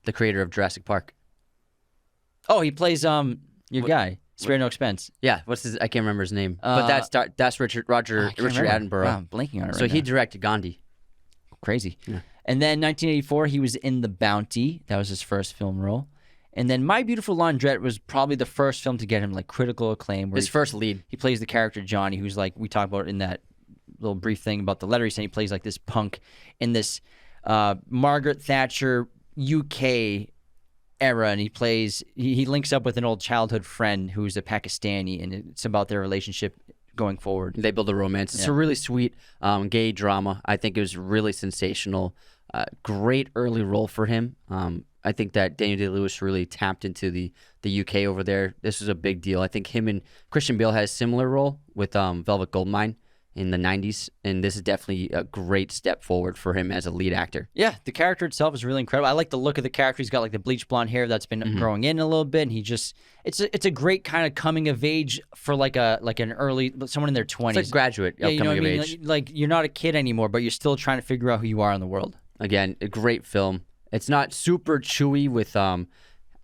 The creator of Jurassic Park. Oh, he plays your guy, Spare No Expense. Yeah, what's his? I can't remember his name. But that's Richard Attenborough. Wow, I'm blanking on it right So he now. directed Gandhi. Crazy. Yeah. And then 1984, he was in The Bounty. That was his first film role. And then My Beautiful Laundrette was probably the first film to get him like critical acclaim. Where His first lead. he plays the character Johnny, who's like we talked about in that little brief thing about the letter he sent. He plays like this punk in this Margaret Thatcher UK era, and he links up with an old childhood friend who's a Pakistani, and it's about their relationship going forward. They build a romance. It's a really sweet gay drama. I think it was really sensational. Great early role for him. I think that Daniel Day-Lewis really tapped into the UK over there. This was a big deal. I think him and Christian Bale had a similar role with Velvet Goldmine in the 90s, and this is definitely a great step forward for him as a lead actor. Yeah, the character itself is really incredible. I like the look of the character. He's got like the bleach blonde hair that's been growing in a little bit, and he just it's a great kind of coming of age for like an early someone in their 20s. It's like Graduate, yeah, you know what I coming mean? of age. Like you're not a kid anymore, but you're still trying to figure out who you are in the world. Again, a great film. It's not super chewy with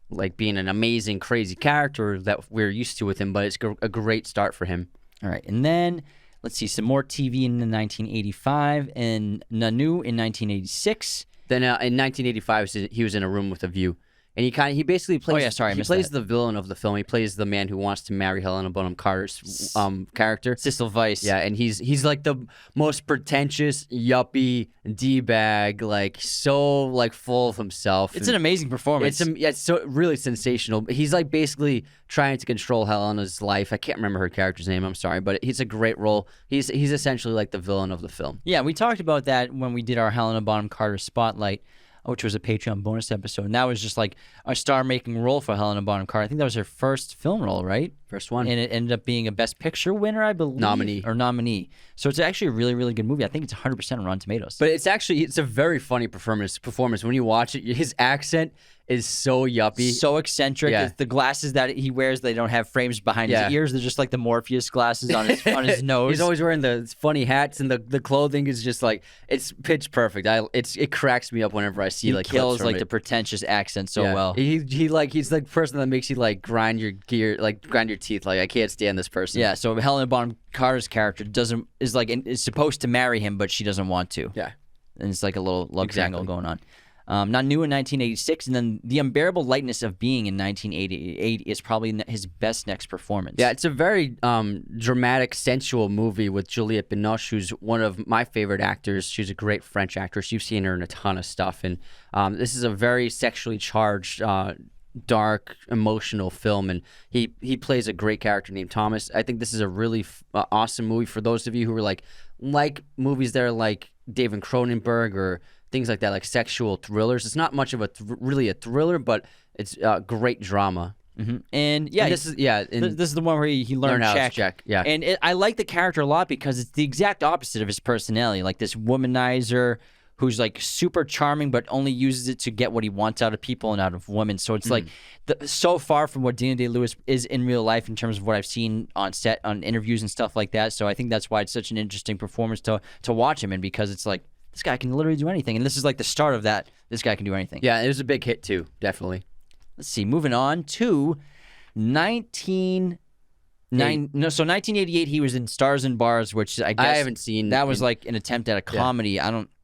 like being an amazing, crazy character that we're used to with him, but it's a great start for him. All right, and then let's see some more TV in 1985 and Nanu in 1986. Then in 1985, he was in A Room with a View, and he basically plays. He plays the villain of the film. He plays the man who wants to marry Helena Bonham Carter's character, Cecil Weiss. Yeah, and he's like the most pretentious yuppie d-bag, like so like full of himself. It's an amazing performance. It's so really sensational. He's like basically trying to control Helena's life. I can't remember her character's name. I'm sorry, but he's a great role. He's essentially like the villain of the film. Yeah, we talked about that when we did our Helena Bonham Carter spotlight, which was a Patreon bonus episode. And that was just like a star-making role for Helena Bonham Carter. I think that was her first film role, right? First one. And it ended up being a Best Picture winner, I believe. Nominee. So it's actually a really, really good movie. I think it's 100% on Rotten Tomatoes. But it's a very funny performance. When you watch it, his accent is so yuppie. So eccentric. Yeah. The glasses that he wears, they don't have frames behind his ears. They're just like the Morpheus glasses on his nose. He's always wearing the funny hats, and the clothing is just like, it's pitch perfect. It cracks me up whenever I see he like kills clips from like it. the pretentious accent so well. He's like the person that makes you like grind your teeth. Like, I can't stand this person. Yeah, so Helena Bonham Carter's character is supposed to marry him, but she doesn't want to. Yeah. And it's like a little love triangle going on. Nanu in 1986, and then The Unbearable Lightness of Being in 1988 is probably his best next performance. Yeah, it's a very dramatic, sensual movie with Juliette Binoche, who's one of my favorite actors. She's a great French actress. You've seen her in a ton of stuff, and this is a very sexually charged, dark, emotional film, and he plays a great character named Thomas. I think this is a really awesome movie for those of you who are like movies that are like David Cronenberg or things like that, like sexual thrillers. It's not much of really a thriller, but it's great drama. Mm-hmm. And this is the one where he learned how to Czech. Czech. Yeah, and I like the character a lot because it's the exact opposite of his personality, like this womanizer who's like super charming, but only uses it to get what he wants out of people and out of women. So it's like so far from what Daniel Day-Lewis is in real life in terms of what I've seen on set, on interviews and stuff like that. So I think that's why it's such an interesting performance to watch him in, because it's like, this guy can literally do anything. And this is like the start of that. This guy can do anything. Yeah, it was a big hit too, definitely. Let's see, moving on to 1988, he was in Stars and Bars, which I guess I haven't seen. That was like an attempt at a comedy.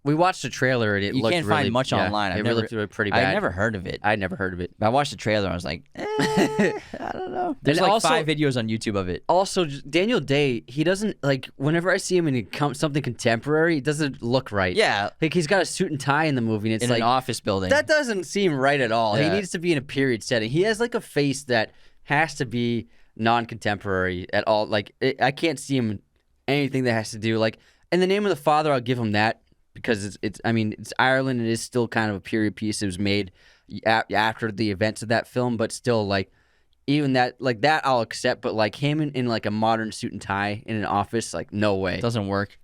We watched the trailer and it You looked can't really, find much online. It looked pretty bad. I've never heard of it. I'd never heard of it. I watched the trailer and I was like, I don't know. There's And like also- 5 videos on YouTube of it. Also, Daniel Day, he doesn't like. Whenever I see him in something contemporary, it doesn't look right. Yeah. like he's got a suit and tie in the movie, and it's In like an office building. that doesn't seem right at all. Yeah. He needs to be in a period setting. He has like a face that has to be non-contemporary at all. Like I can't see him anything that has to do like In the Name of the Father. I'll give him that because it's Ireland. It is still kind of a period piece. It was made after the events of that film, but still like even that I'll accept. But like him in like a modern suit and tie in an office, like no way. It doesn't work.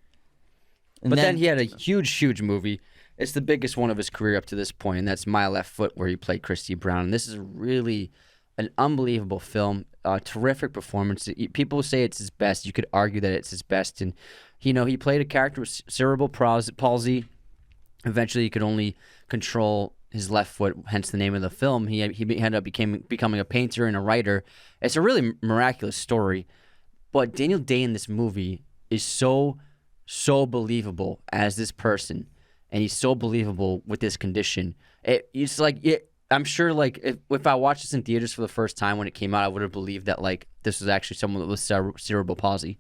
But then he had a huge movie. It's the biggest one of his career up to this point, and that's My Left Foot, where he played Christy Brown. And this is really an unbelievable film, terrific performance. People say it's his best. You could argue that it's his best. And, he played a character with cerebral palsy. Eventually, he could only control his left foot, hence the name of the film. He ended up becoming a painter and a writer. It's a really miraculous story. But Daniel Day in this movie is so believable as this person, and he's so believable with this condition. It's like I'm sure like if I watched this in theaters for the first time when it came out, I would have believed that like this was actually someone with cerebral palsy.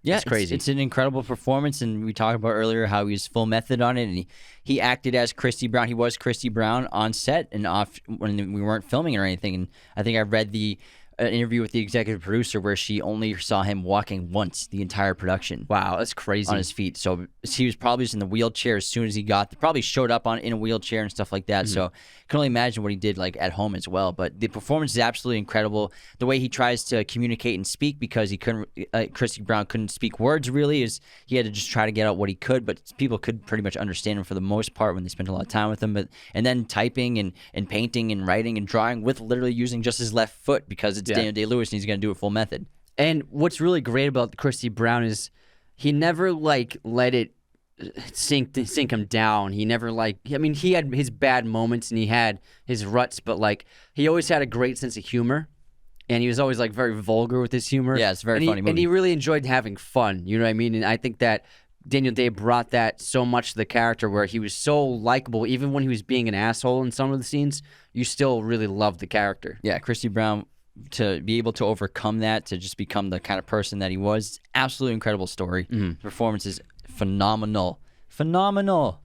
Yeah, it's crazy. It's an incredible performance, and we talked about earlier how he was full method on it, and he acted as Christy Brown. He was Christy Brown on set and off when we weren't filming or anything. And I think I read the an interview with the executive producer where she only saw him walking once the entire production. Wow, that's crazy. On his feet. So he was probably just in the wheelchair as soon as he probably showed up in a wheelchair and stuff like that. So I can only imagine what he did like at home as well. But the performance is absolutely incredible. The way he tries to communicate and speak, because he couldn't, Christy Brown couldn't speak words really, is he had to just try to get out what he could, but people could pretty much understand him for the most part when they spent a lot of time with him. And then typing and painting and writing and drawing with literally using just his left foot, because it's Daniel Day-Lewis and he's going to do it full method. And what's really great about Christy Brown is he never like let it sink him down. He never he had his bad moments and he had his ruts, but like he always had a great sense of humor, and he was always like very vulgar with his humor. Yeah, it's a very funny movie. And he really enjoyed having fun. You know what I mean? And I think that Daniel Day brought that so much to the character, where he was so likable. Even when he was being an asshole in some of the scenes, you still really loved the character. Yeah, Christy Brown, to be able to overcome that, to just become the kind of person that he was, absolutely incredible story. The performance is phenomenal. All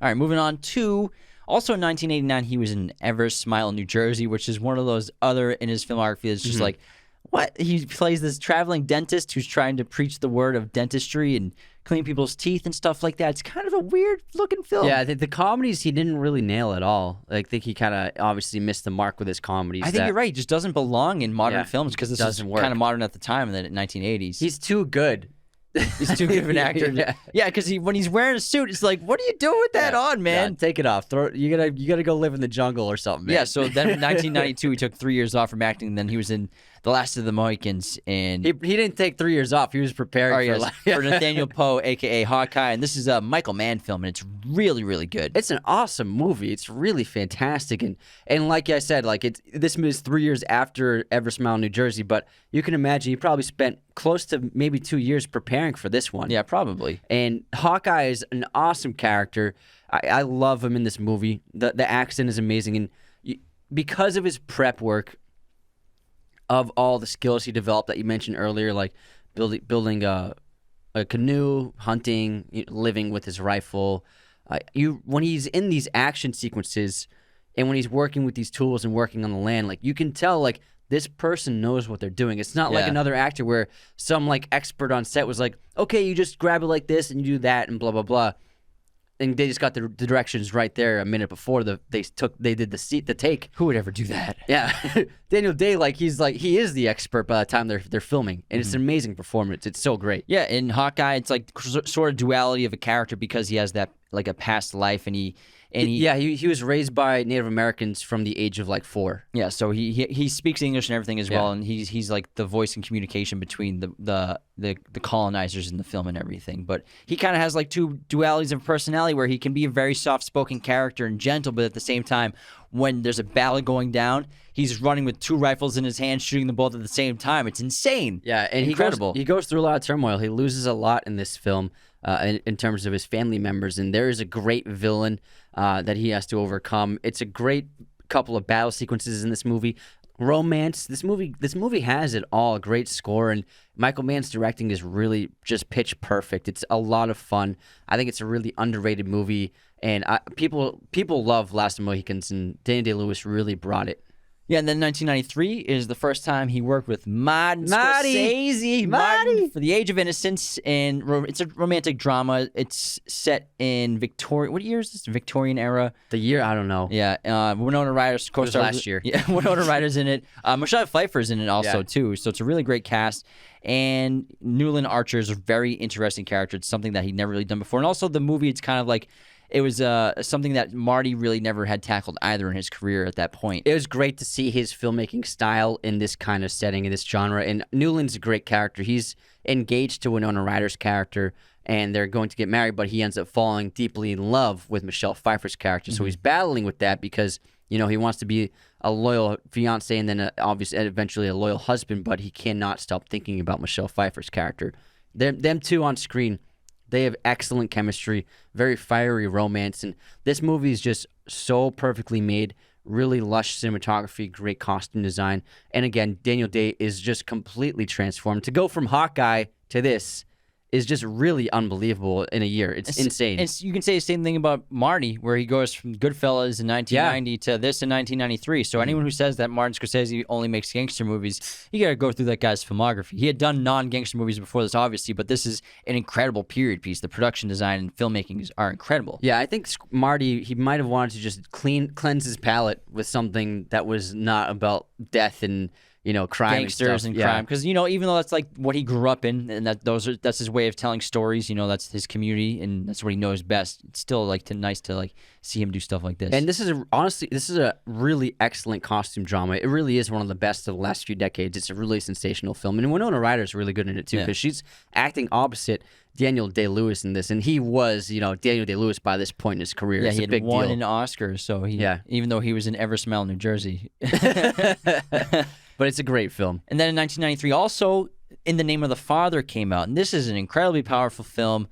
right, moving on to, also in 1989, he was in Ever Smile, New Jersey, which is one of those other in his filmography that's just like, what? He plays this traveling dentist who's trying to preach the word of dentistry and clean people's teeth and stuff like that. It's kind of a weird looking film. Yeah, the comedies he didn't really nail at all. I think he kind of obviously missed the mark with his comedies. I think you're right. He just doesn't belong in modern films, because this doesn't work. kind of modern at the time in the 1980s. He's too good. He's too good of an actor. Yeah, because when he's wearing a suit, it's like, what are you doing with that on, man? Yeah, take it off. You gotta go live in the jungle or something, man. Yeah, so then in 1992, he took 3 years off from acting, and then he was in The Last of the Mohicans. And he didn't take 3 years off. He was preparing for Nathaniel Poe, a.k.a. Hawkeye. And this is a Michael Mann film, and it's really, really good. It's an awesome movie. It's really fantastic. And like I said, like this is 3 years after Ever Smile, New Jersey, but you can imagine he probably spent close to maybe 2 years preparing for this one. Yeah, probably. And Hawkeye is an awesome character. I love him in this movie. The accent is amazing. And because of his prep work, of all the skills he developed that you mentioned earlier, like building a canoe, hunting, living with his rifle, when he's in these action sequences and when he's working with these tools and working on the land, like you can tell like this person knows what they're doing. It's not like another actor where some like expert on set was like, okay, you just grab it like this and you do that and blah blah blah. And they just got the directions right there a minute before they did the take. Who would ever do that? Yeah, Daniel Day, he is the expert by the time they're filming, and it's an amazing performance. It's so great. Yeah, in Hawkeye, it's like sort of duality of a character, because he has that like a past life, and he was raised by Native Americans from the age of like 4. Yeah, so he speaks English and everything as well, and he's like the voice and communication between the colonizers in the film and everything. But he kind of has like two dualities of personality, where he can be a very soft-spoken character and gentle, but at the same time, when there's a battle going down, he's running with 2 rifles in his hand, shooting them both at the same time. It's insane. Yeah, and incredible. He goes through a lot of turmoil. He loses a lot in this film. In terms of his family members, and there is a great villain that he has to overcome. It's a great couple of battle sequences in this movie. Romance. This movie has it all. A great score, and Michael Mann's directing is really just pitch perfect. It's a lot of fun. I think it's a really underrated movie, and people love Last of the Mohicans, and Daniel Day-Lewis really brought it. Yeah, and then 1993 is the first time he worked with Martin Scorsese. Martin for The Age of Innocence, and it's a romantic drama. It's set in Victoria. What year is this? Victorian era. The year, I don't know. Yeah, Winona Ryder's co-star last year. Yeah, Winona Ryder's in it. Michelle Pfeiffer's in it also too. So it's a really great cast. And Newland Archer is a very interesting character. It's something that he'd never really done before. And also the movie, it's kind of like, it was something that Marty really never had tackled either in his career at that point. It was great to see his filmmaking style in this kind of setting, in this genre. And Newland's a great character. He's engaged to Winona Ryder's character, and they're going to get married, but he ends up falling deeply in love with Michelle Pfeiffer's character. So he's battling with that because, he wants to be a loyal fiance and then obviously eventually a loyal husband, but he cannot stop thinking about Michelle Pfeiffer's character. Them two on screen, they have excellent chemistry, very fiery romance, and this movie is just so perfectly made, really lush cinematography, great costume design, and again, Daniel Day is just completely transformed. To go from Hawkeye to this is just really unbelievable in a year. It's insane. You can say the same thing about Marty, where he goes from Goodfellas in 1990 to this in 1993. So anyone who says that Martin Scorsese only makes gangster movies, you got to go through that guy's filmography. He had done non-gangster movies before this, obviously, but this is an incredible period piece. The production design and filmmaking are incredible. Yeah, I think Marty, he might have wanted to just cleanse his palate with something that was not about death and crime, gangsters and crime, because even though that's like what he grew up in, and that's his way of telling stories. That's his community, and that's what he knows best. It's still nice to see him do stuff like this. And this is a really excellent costume drama. It really is one of the best of the last few decades. It's a really sensational film, and Winona Ryder is really good in it too, because she's acting opposite Daniel Day-Lewis in this, and he was Daniel Day-Lewis by this point in his career. Yeah, it's he a had big won deal. an Oscar, so even though he was in Eversmile, New Jersey. But it's a great film. And then in 1993, also In the Name of the Father came out, and this is an incredibly powerful film.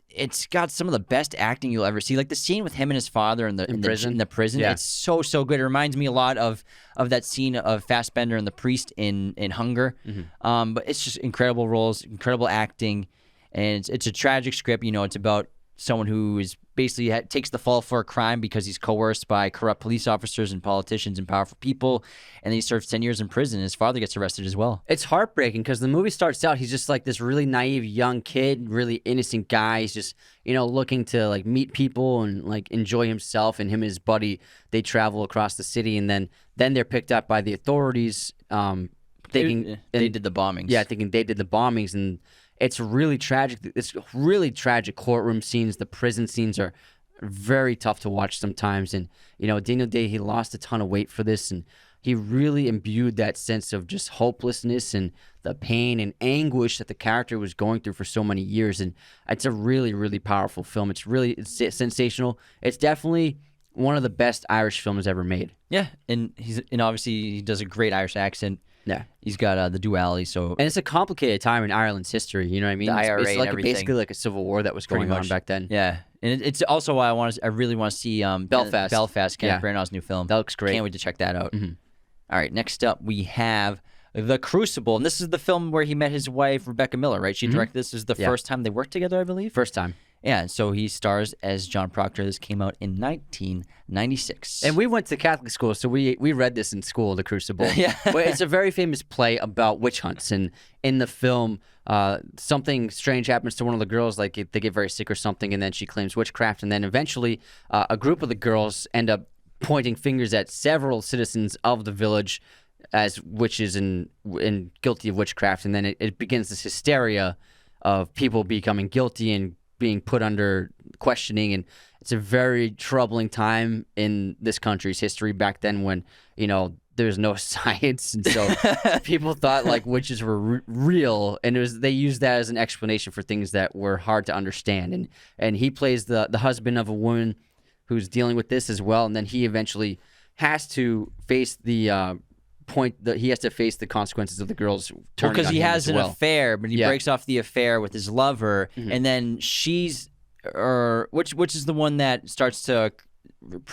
It's got some of the best acting you'll ever see. Like the scene with him and his father in the prison. Yeah. It's so good. It reminds me a lot of that scene of Fassbender and the priest in Hunger. But it's just incredible roles, incredible acting, and it's a tragic script. It's about someone who is basically takes the fall for a crime because he's coerced by corrupt police officers and politicians and powerful people, and then he serves 10 years in prison. His father gets arrested as well. It's heartbreaking because the movie starts out, he's just like this really naive young kid, really innocent guy. He's just, looking to meet people and enjoy himself, and him and his buddy, they travel across the city, and then they're picked up by the authorities, thinking they did the bombings. Yeah, thinking they did the bombings, and it's really tragic. It's really tragic courtroom scenes. The prison scenes are very tough to watch sometimes. And, Daniel Day, he lost a ton of weight for this, and he really imbued that sense of just hopelessness and the pain and anguish that the character was going through for so many years. And it's a really, really powerful film. It's sensational. It's definitely one of the best Irish films ever made. Yeah, and obviously he does a great Irish accent. Yeah, he's got the duality. So, and it's a complicated time in Ireland's history. You know what I mean? The IRA it's and everything. Basically like a civil war that was going on back then. Yeah, and it's also why I really want to see Belfast. Kenneth Branagh's new film. That looks great. Can't wait to check that out. All right, next up we have The Crucible, and this is the film where he met his wife Rebecca Miller. Right? She directed this. This is the first time they worked together, I believe. First time. Yeah, so he stars as John Proctor. This came out in 1996. And we went to Catholic school, so we read this in school, The Crucible. Yeah. Well, it's a very famous play about witch hunts. And in the film, something strange happens to one of the girls, like they get very sick or something, and then she claims witchcraft. And then eventually, a group of the girls end up pointing fingers at several citizens of the village as witches and guilty of witchcraft. And then it begins this hysteria of people becoming guilty and being put under questioning, and it's a very troubling time in this country's history back then when there's no science, and so people thought witches were real, and they used that as an explanation for things that were hard to understand. And he plays the husband of a woman who's dealing with this as well, and then he eventually has to face the he has to face the consequences of the girls turning because on he him has as an well. affair, but he breaks off the affair with his lover, and then she's which is the one that starts to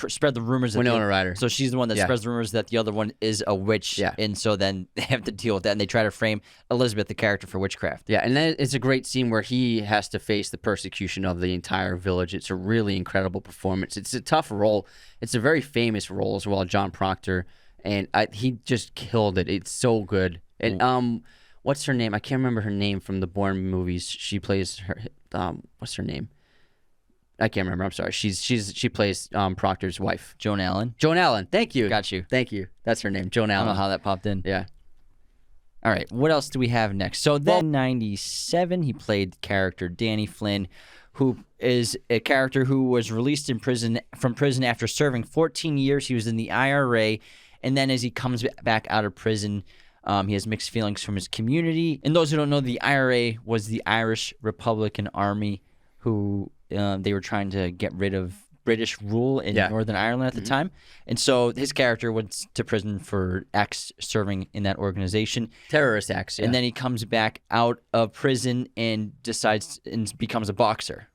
spread the rumors. Winona Ryder. So she's the one that spreads the rumors that the other one is a witch, and so then they have to deal with that, and they try to frame Elizabeth, the character, for witchcraft. Yeah, and then it's a great scene where he has to face the persecution of the entire village. It's a really incredible performance. It's a tough role. It's a very famous role as well, John Proctor. And he just killed it. It's so good. And what's her name? I can't remember her name from the Bourne movies. She plays her. What's her name? I can't remember. I'm sorry. She plays Proctor's wife. Joan Allen. Joan Allen. Thank you. Got you. Thank you. That's her name. Joan I Allen. don't know how that popped in. Yeah. All right. What else do we have next? So then, in '97, he played the character Danny Flynn, who is a character who was released from prison after serving 14 years. He was in the IRA. And then as he comes back out of prison, he has mixed feelings from his community. And those who don't know, the IRA was the Irish Republican Army, who they were trying to get rid of British rule in Northern Ireland at the time. And so his character went to prison for acts serving in that organization. Terrorist acts, yeah. And then he comes back out of prison and decides and becomes a boxer.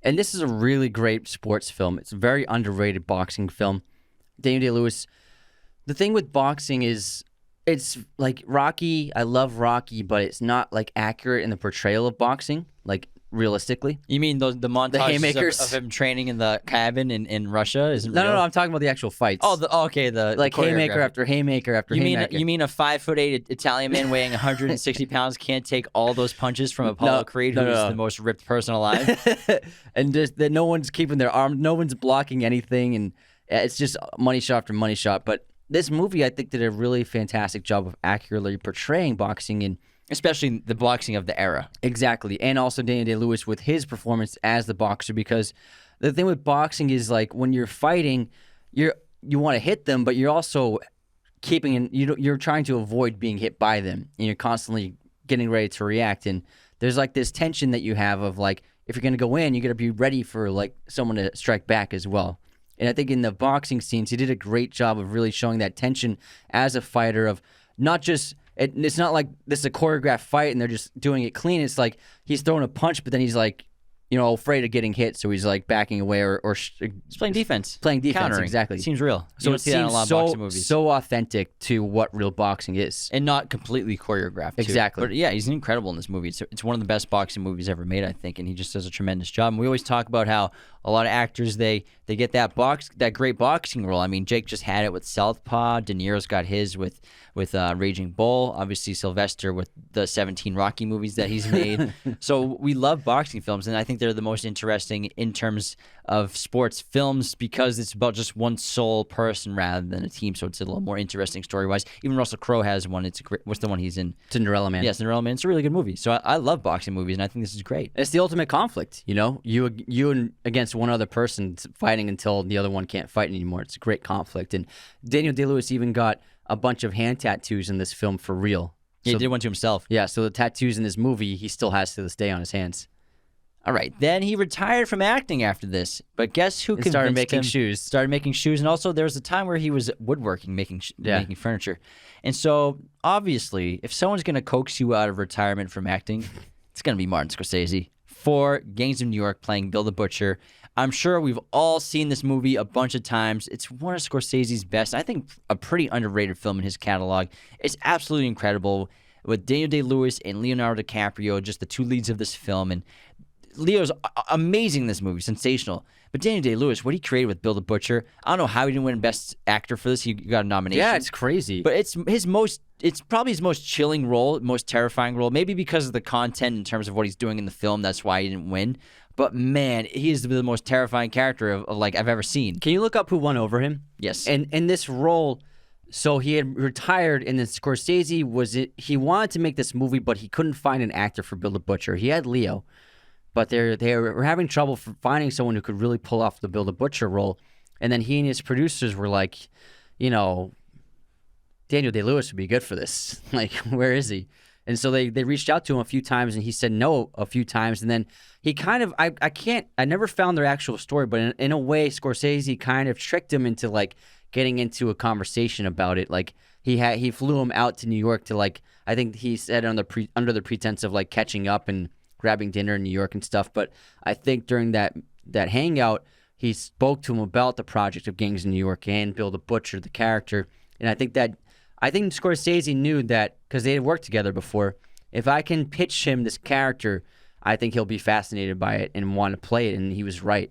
And this is a really great sports film. It's a very underrated boxing film. Daniel Day-Lewis. The thing with boxing is It's like Rocky. I love Rocky, but it's not like accurate in the portrayal of boxing, like realistically. You mean the montages haymakers? of him training in the cabin in Russia isn't real? No. I'm talking about the actual fights. Oh, okay. The like haymaker choreography. after haymaker after haymaker. You mean a 5'8" Italian man weighing 160 pounds can't take all those punches from Apollo Creed, who is the most ripped person alive? And just that no one's keeping their arm, no one's blocking anything, and it's just money shot after money shot. But this movie, I think, did a really fantastic job of accurately portraying boxing, and especially the boxing of the era. exactly, and also Daniel Day-Lewis with his performance as the boxer. Because the thing with boxing is, like, when you're fighting, you want to hit them, but you're also you're trying to avoid being hit by them, and you're constantly getting ready to react. And there's like this tension that you have of like, if you're gonna go in, you got to be ready for like someone to strike back as well. And I think in the boxing scenes, he did a great job of really showing that tension as a fighter of not just. It's not like this is a choreographed fight and they're just doing it clean. It's like he's throwing a punch, but then he's like, afraid of getting hit, so he's like backing away or He's playing defense. Countering. Exactly. Seems real. So it seems so authentic to what real boxing is, and not completely choreographed. Exactly. But yeah, he's incredible in this movie. It's one of the best boxing movies ever made, I think, and he just does a tremendous job. And we always talk about how a lot of actors they get that great boxing role. I mean, Jake just had it with Southpaw. De Niro's got his with Raging Bull. Obviously, Sylvester with the 17 Rocky movies that he's made. So we love boxing films, and I think they're the most interesting in terms of sports films because it's about just one sole person rather than a team. So it's a little more interesting story-wise. Even Russell Crowe has one. It's great. What's the one he's in? Cinderella Man. Yeah, Cinderella Man. It's a really good movie. So I love boxing movies, and I think this is great. It's the ultimate conflict, you and against one other person fighting until the other one can't fight anymore. It's a great conflict. And Daniel Day-Lewis even got a bunch of hand tattoos in this film for real. Yeah, he did one to himself. Yeah, so the tattoos in this movie he still has to this day on his hands. All right, then he retired from acting after this. But guess who convinced started making him? shoes. Started making shoes, and also there was a time where he was woodworking, making furniture. And so obviously, if someone's going to coax you out of retirement from acting, it's going to be Martin Scorsese for Gangs of New York, playing Bill the Butcher. I'm sure we've all seen this movie a bunch of times. It's one of Scorsese's best. I think a pretty underrated film in his catalog. It's absolutely incredible with Daniel Day-Lewis and Leonardo DiCaprio, just the two leads of this film. And Leo's amazing in this movie, sensational. But Daniel Day-Lewis, what he created with Bill the Butcher, I don't know how he didn't win Best Actor for this. He got a nomination. Yeah, it's crazy. But it's probably his most chilling role, most terrifying role. Maybe because of the content in terms of what he's doing in the film, that's why he didn't win. But man, he is the most terrifying character of like I've ever seen. Can you look up who won over him? Yes. And in this role, so he had retired, and then Scorsese he wanted to make this movie, but he couldn't find an actor for Bill the Butcher. He had Leo, but they were having trouble finding someone who could really pull off the Bill the Butcher role. And then he and his producers were like, Daniel Day-Lewis would be good for this. Like, where is he? And so they reached out to him a few times, and he said no a few times. And then he kind of, I never found their actual story, but in a way, Scorsese kind of tricked him into like getting into a conversation about it. Like he flew him out to New York to like, I think he said under the pretense of like catching up and grabbing dinner in New York and stuff. But I think during that hangout, he spoke to him about the project of Gangs in New York and Bill the Butcher, the character. And I think Scorsese knew that because they had worked together before. If I can pitch him this character, I think he'll be fascinated by it and want to play it. And he was right.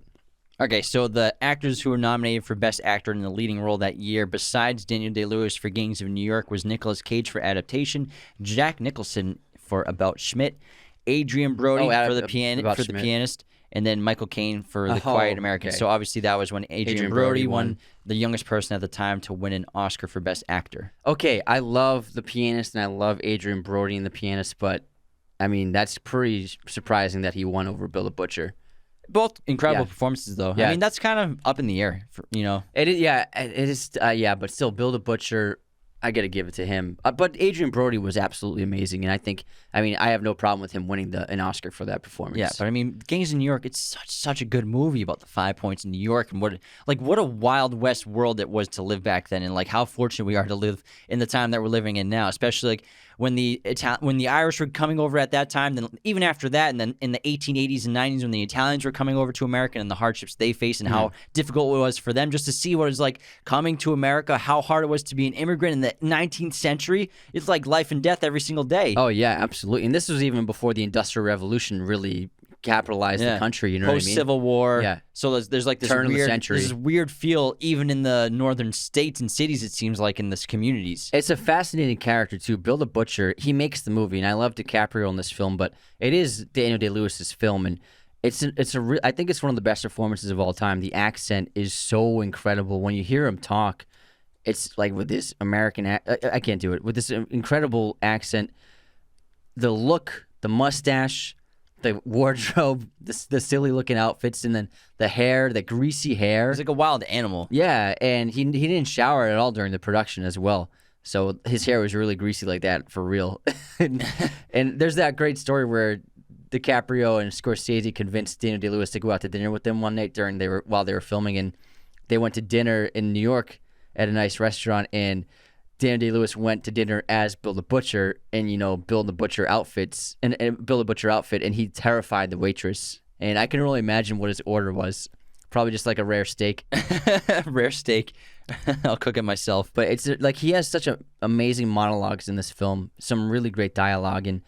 Okay, so the actors who were nominated for Best Actor in the leading role that year, besides Daniel Day-Lewis for Gangs of New York, was Nicolas Cage for Adaptation, Jack Nicholson for About Schmidt, Adrian Brody for the pianist, and then Michael Caine for The Quiet American. Okay. So obviously that was when Adrian Brody won, the youngest person at the time to win an Oscar for Best Actor. Okay, I love The Pianist and I love Adrian Brody in The Pianist, but I mean that's pretty surprising that he won over Bill the Butcher. Both incredible performances, though. Yeah. I mean, that's kind of up in the air, It is, yeah, it is, but still, Bill the Butcher, I got to give it to him. But Adrian Brody was absolutely amazing, and I have no problem with him winning an Oscar for that performance. Yeah, but I mean, Gangs in New York, it's such a good movie about the 5 points in New York and what a Wild West world it was to live back then, and like how fortunate we are to live in the time that we're living in now, especially like when the Irish were coming over at that time, then even after that, and then in the 1880s and 90s when the Italians were coming over to America and the hardships they faced and how difficult it was for them, just to see what it was like coming to America, how hard it was to be an immigrant in the 19th century. It's like life and death every single day. Oh yeah, absolutely. And this was even before the Industrial Revolution really capitalized the country. You know what I mean? Post-Civil War. Yeah. So there's like this Turn of the weird, century. there's this weird feel even in the northern states and cities. It seems like in this communities. It's a fascinating character too. Bill the Butcher. He makes the movie, and I love DiCaprio in this film, but it is Daniel Day-Lewis's film, and I think it's one of the best performances of all time. The accent is so incredible when you hear him talk. It's like with this American. I can't do it with this incredible accent. The look, the mustache, the wardrobe, the silly looking outfits, and then the hair, the greasy hair. He's like a wild animal. Yeah, and he didn't shower at all during the production as well. So his hair was really greasy like that for real. and there's that great story where DiCaprio and Scorsese convinced Daniel Day-Lewis to go out to dinner with them one night while they were filming, and they went to dinner in New York at a nice restaurant, and Daniel Day-Lewis went to dinner as Bill the Butcher, and Bill the Butcher outfits and Bill the Butcher outfit, and he terrified the waitress. And I can really imagine what his order was. Probably just like a rare steak. Rare steak. I'll cook it myself. But it's like he has such amazing monologues in this film, some really great dialogue, and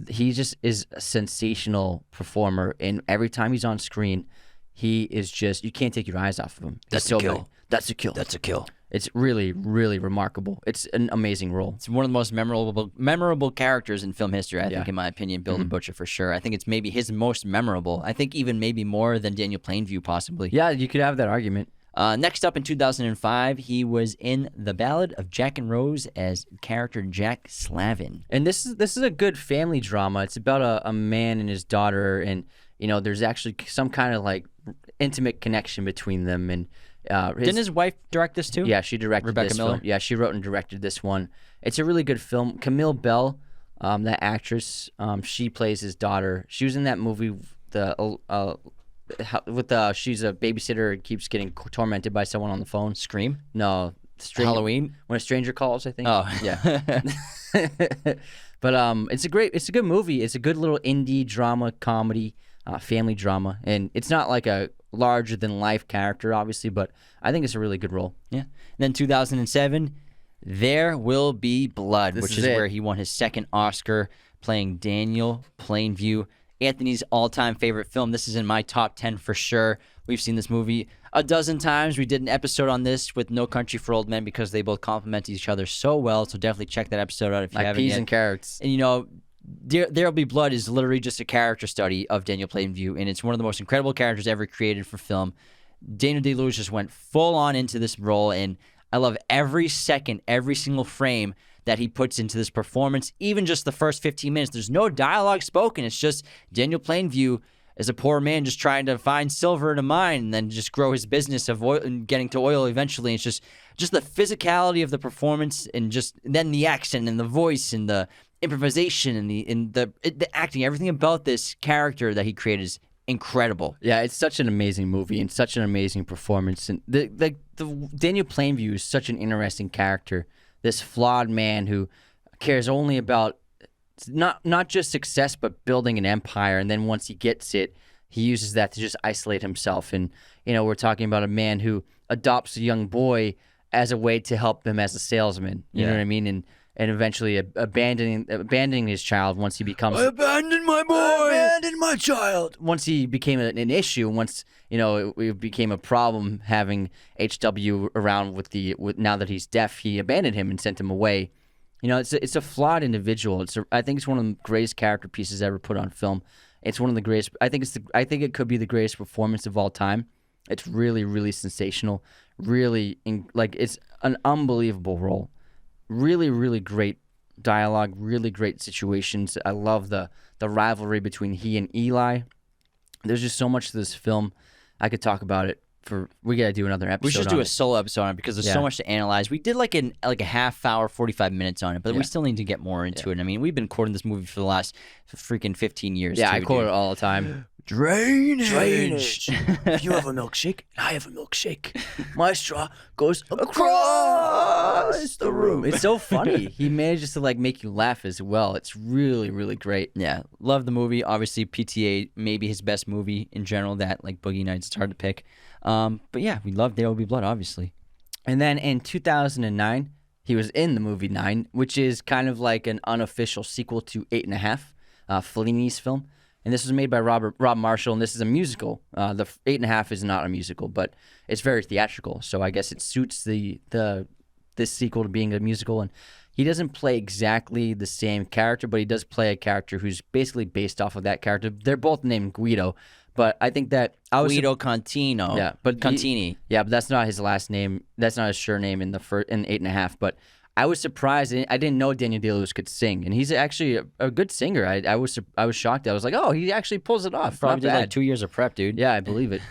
he just is a sensational performer. And every time he's on screen, he is just, you can't take your eyes off of him. That's a kill. That's a kill. That's a kill. It's really, really remarkable. It's an amazing role. It's one of the most memorable characters in film history, I think, in my opinion, Bill the Butcher, for sure. I think it's maybe his most memorable. I think even maybe more than Daniel Plainview, possibly. Yeah, you could have that argument. Next up in 2005, he was in The Ballad of Jack and Rose as character Jack Slavin. And this is a good family drama. It's about a man and his daughter, and there's actually some kind of like intimate connection between them. And didn't his wife direct this too? Yeah, she directed Rebecca this Miller? film. Yeah, she wrote and directed this one. It's a really good film. Camille Bell, that actress, she plays his daughter. She was in that movie, she's a babysitter and keeps getting tormented by someone on the phone. Scream? No, Halloween? When a Stranger Calls, I think. Oh, yeah. But it's a good movie. It's a good little indie drama comedy, family drama, and it's not like a larger than life character, obviously, but I think it's a really good role. Yeah. And then 2007, There Will Be Blood, which is where he won his second Oscar, playing Daniel Plainview, Anthony's all-time favorite film. This is in my top 10 for sure. We've seen this movie a dozen times. We did an episode on this with No Country for Old Men because they both complement each other so well. So definitely check that episode out if you haven't yet. Like peas and carrots. And There Will Be Blood is literally just a character study of Daniel Plainview, and it's one of the most incredible characters ever created for film. Daniel Day-Lewis just went full on into this role, and I love every second, every single frame that he puts into this performance. Even just the first 15 minutes, there's no dialogue spoken. It's just Daniel Plainview as a poor man just trying to find silver in a mine and then just grow his business of oil and getting to oil eventually. It's just the physicality of the performance, and just then the accent and the voice and the improvisation and the acting. Everything about this character that he created is incredible. Yeah, it's such an amazing movie and such an amazing performance. And the Daniel Plainview is such an interesting character. This flawed man who cares only about not just success, but building an empire. And then once he gets it, he uses that to just isolate himself. And we're talking about a man who adopts a young boy as a way to help him as a salesman. You know what I mean? And eventually abandoning his child once he becomes... I abandoned my boy! I abandoned my child! Once he became an issue, once, it became a problem having HW around now that he's deaf, he abandoned him and sent him away. It's a flawed individual. I think it's one of the greatest character pieces ever put on film. It's one of the greatest... I think it could be the greatest performance of all time. It's really, really sensational. Really, it's an unbelievable role. Really, really great dialogue, really great situations. I love the rivalry between he and Eli. There's just so much to this film. I could talk about it we got to do another episode. We should do a solo episode on it because there's so much to analyze. We did like a half hour, 45 minutes on it, but we still need to get more into it. I mean, we've been quoting this movie for the last freaking 15 years. Yeah, I quote it all the time. Drainage. If you have a milkshake, I have a milkshake. My straw goes across the room. It's so funny. He manages to like make you laugh as well. It's really, really great. Yeah, love the movie. Obviously, PTA maybe his best movie in general. That like Boogie Nights, it's hard to pick. But yeah, we love There Will Be Blood, obviously. And then in 2009, he was in the movie 9, which is kind of like an unofficial sequel to 8.5, Fellini's film. And this was made by Rob Marshall, and this is a musical. The 8.5 is not a musical, but it's very theatrical. So I guess it suits this sequel to being a musical. And he doesn't play exactly the same character, but he does play a character who's basically based off of that character. They're both named Guido, but I think that Guido Contino. Yeah, but Contini. But that's not his last name. That's not his surname in 8.5. But I was surprised. I didn't know Daniel Day-Lewis could sing, and he's actually a good singer. I was shocked. I was like, oh, he actually pulls it off. Probably did like 2 years of prep, dude. Yeah, I believe it.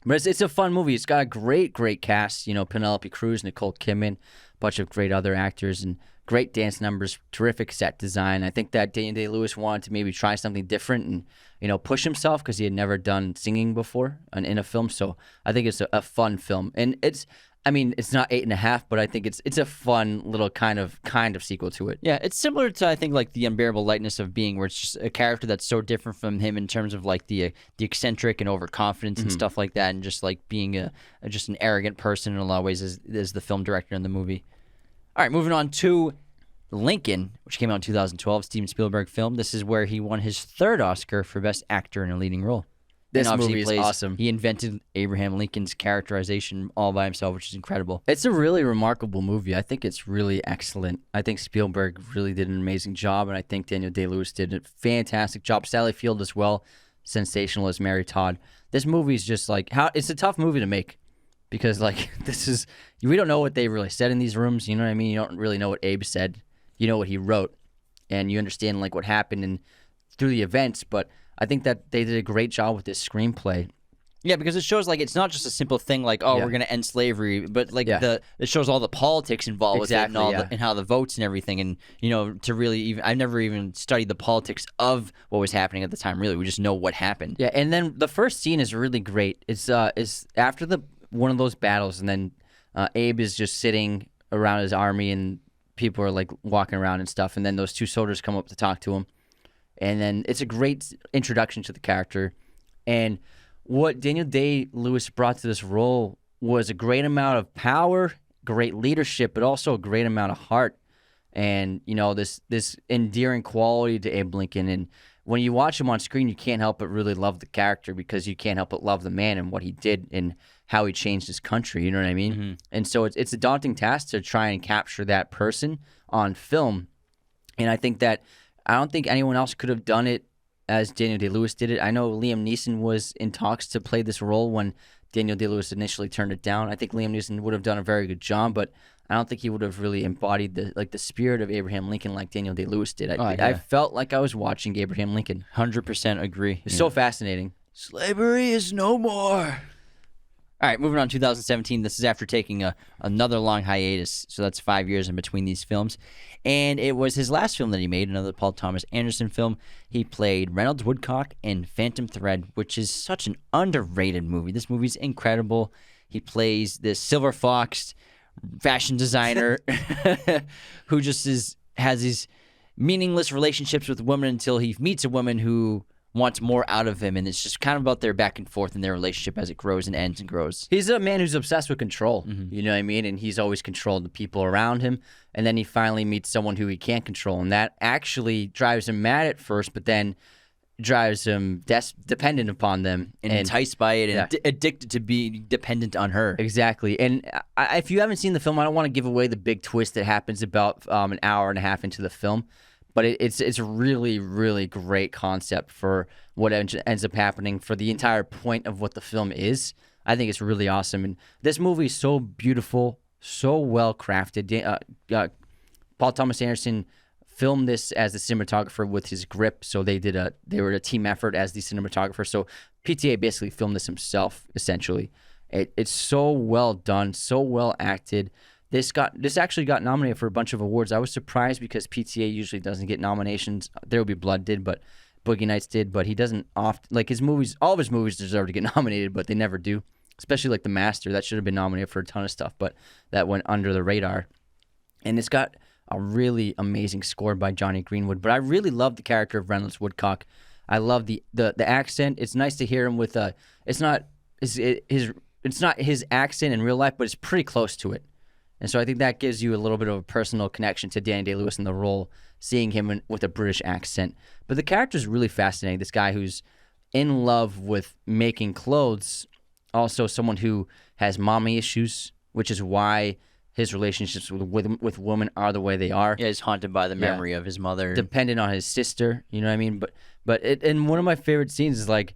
But it's a fun movie. It's got a great cast. You know, Penelope Cruz, Nicole Kidman, a bunch of great other actors, and great dance numbers, terrific set design. I think that Daniel Day-Lewis wanted to maybe try something different and, you know, push himself because he had never done singing before in a film. So I think it's a fun film. And it's not 8.5, but I think it's a fun little kind of sequel to it. Yeah, it's similar to, I think, like The Unbearable Lightness of Being, where it's just a character that's so different from him in terms of like the eccentric and overconfidence and stuff like that, and just like being just an arrogant person in a lot of ways as the film director in the movie. All right, moving on to Lincoln, which came out in 2012, Steven Spielberg film. This is where he won his third Oscar for Best Actor in a Leading Role. This movie is awesome. He invented Abraham Lincoln's characterization all by himself, which is incredible. It's a really remarkable movie. I think it's really excellent. I think Spielberg really did an amazing job, and I think Daniel Day-Lewis did a fantastic job. Sally Field as well, sensational as Mary Todd. This movie is just like it's a tough movie to make. Because, like, we don't know what they really said in these rooms, you know what I mean? You don't really know what Abe said. You know what he wrote, and you understand, like, what happened through the events, but I think that they did a great job with this screenplay. Yeah, because it shows, like, it's not just a simple thing like, we're going to end slavery, but, like, it shows all the politics involved with it and and how the votes and everything, and, you know, to really I've never even studied the politics of what was happening at the time, really. We just know what happened. Yeah, and then the first scene is really great. It's after one of those battles, and then Abe is just sitting around his army, and people are like walking around and stuff, and then those two soldiers come up to talk to him, and then it's a great introduction to the character. And what Daniel Day-Lewis brought to this role was a great amount of power, great leadership, but also a great amount of heart, and, you know, this endearing quality to Abe Lincoln. And when you watch him on screen, you can't help but really love the character, because you can't help but love the man and what he did and how he changed his country, you know what I mean? Mm-hmm. And so it's a daunting task to try and capture that person on film. And I don't think anyone else could have done it as Daniel Day-Lewis did it. I know Liam Neeson was in talks to play this role when Daniel Day-Lewis initially turned it down. I think Liam Neeson would have done a very good job, but I don't think he would have really embodied the spirit of Abraham Lincoln like Daniel Day-Lewis did. I felt like I was watching Abraham Lincoln. 100% agree. It's so fascinating. Slavery is no more. All right, moving on, 2017. This is after taking another long hiatus, so that's 5 years in between these films. And it was his last film that he made, another Paul Thomas Anderson film. He played Reynolds Woodcock in Phantom Thread, which is such an underrated movie. This movie's incredible. He plays this silver fox fashion designer who just has these meaningless relationships with women until he meets a woman who wants more out of him, and it's just kind of about their back and forth in their relationship as it grows and ends and grows. He's a man who's obsessed with control, you know what I mean? And he's always controlled the people around him, and then he finally meets someone who he can't control, and that actually drives him mad at first, but then drives him dependent upon them. And enticed by it, and addicted to being dependent on her. Exactly. And if you haven't seen the film, I don't want to give away the big twist that happens about an hour and a half into the film. But it's a really, really great concept for what ends up happening, for the entire point of what the film is. I think it's really awesome. And this movie is so beautiful, so well crafted. Paul Thomas Anderson filmed this as the cinematographer with his grip, so they were a team effort as the cinematographer. So PTA basically filmed this himself, essentially. It's so well done, so well acted. This actually got nominated for a bunch of awards. I was surprised because PTA usually doesn't get nominations. There Will Be Blood did, but Boogie Nights did, but he doesn't often like his movies. All of his movies deserve to get nominated, but they never do. Especially like The Master, that should have been nominated for a ton of stuff, but that went under the radar. And it's got a really amazing score by Johnny Greenwood. But I really love the character of Reynolds Woodcock. I love the accent. It's nice to hear him with it's not his accent in real life, but it's pretty close to it. And so I think that gives you a little bit of a personal connection to Danny Day-Lewis in the role, seeing him with a British accent. But the character is really fascinating. This guy who's in love with making clothes, also someone who has mommy issues, which is why his relationships with women are the way they are. Yeah, he's haunted by the memory of his mother. Dependent on his sister, you know what I mean? And one of my favorite scenes is like,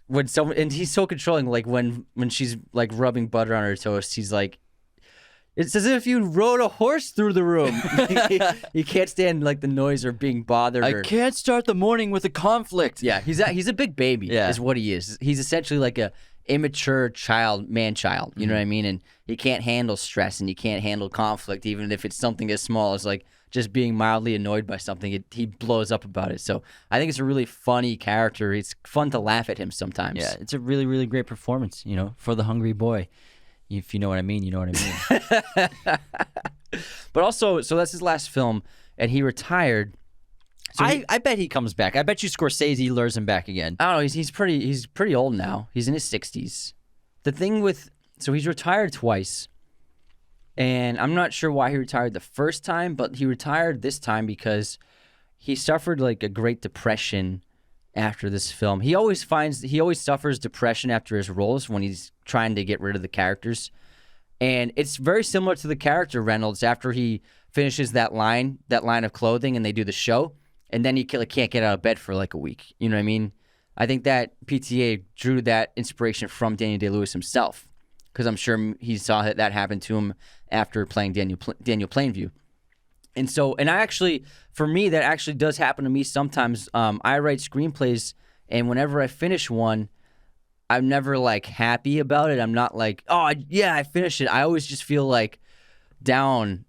when someone, and he's so controlling, like when she's like rubbing butter on her toast, he's like, it's as if you rode a horse through the room. You can't stand like the noise or being bothered. I can't start the morning with a conflict. Yeah, he's a big baby, is what he is. He's essentially like a immature man-child, you know what I mean? And he can't handle stress and he can't handle conflict, even if it's something as small as like just being mildly annoyed by something. He blows up about it. So I think it's a really funny character. It's fun to laugh at him sometimes. Yeah, it's a really, really great performance, for the hungry boy. If you know what I mean, you know what I mean. But also, so that's his last film, and he retired. So I bet he comes back. I bet you Scorsese lures him back again. I don't know. He's pretty old now. He's in his 60s. The thing so he's retired twice, and I'm not sure why he retired the first time, but he retired this time because he suffered like a Great Depression after this film. He always suffers depression after his roles when he's trying to get rid of the characters. And it's very similar to the character Reynolds after he finishes that line of clothing and they do the show, and then he can't get out of bed for like a week. You know what I mean? I think that PTA drew that inspiration from Daniel Day-Lewis himself, because I'm sure he saw that happen to him after playing Daniel Plainview. And for me, that actually does happen to me sometimes. I write screenplays, and whenever I finish one, I'm never like happy about it. I'm not like, oh yeah, I finished it. I always just feel like down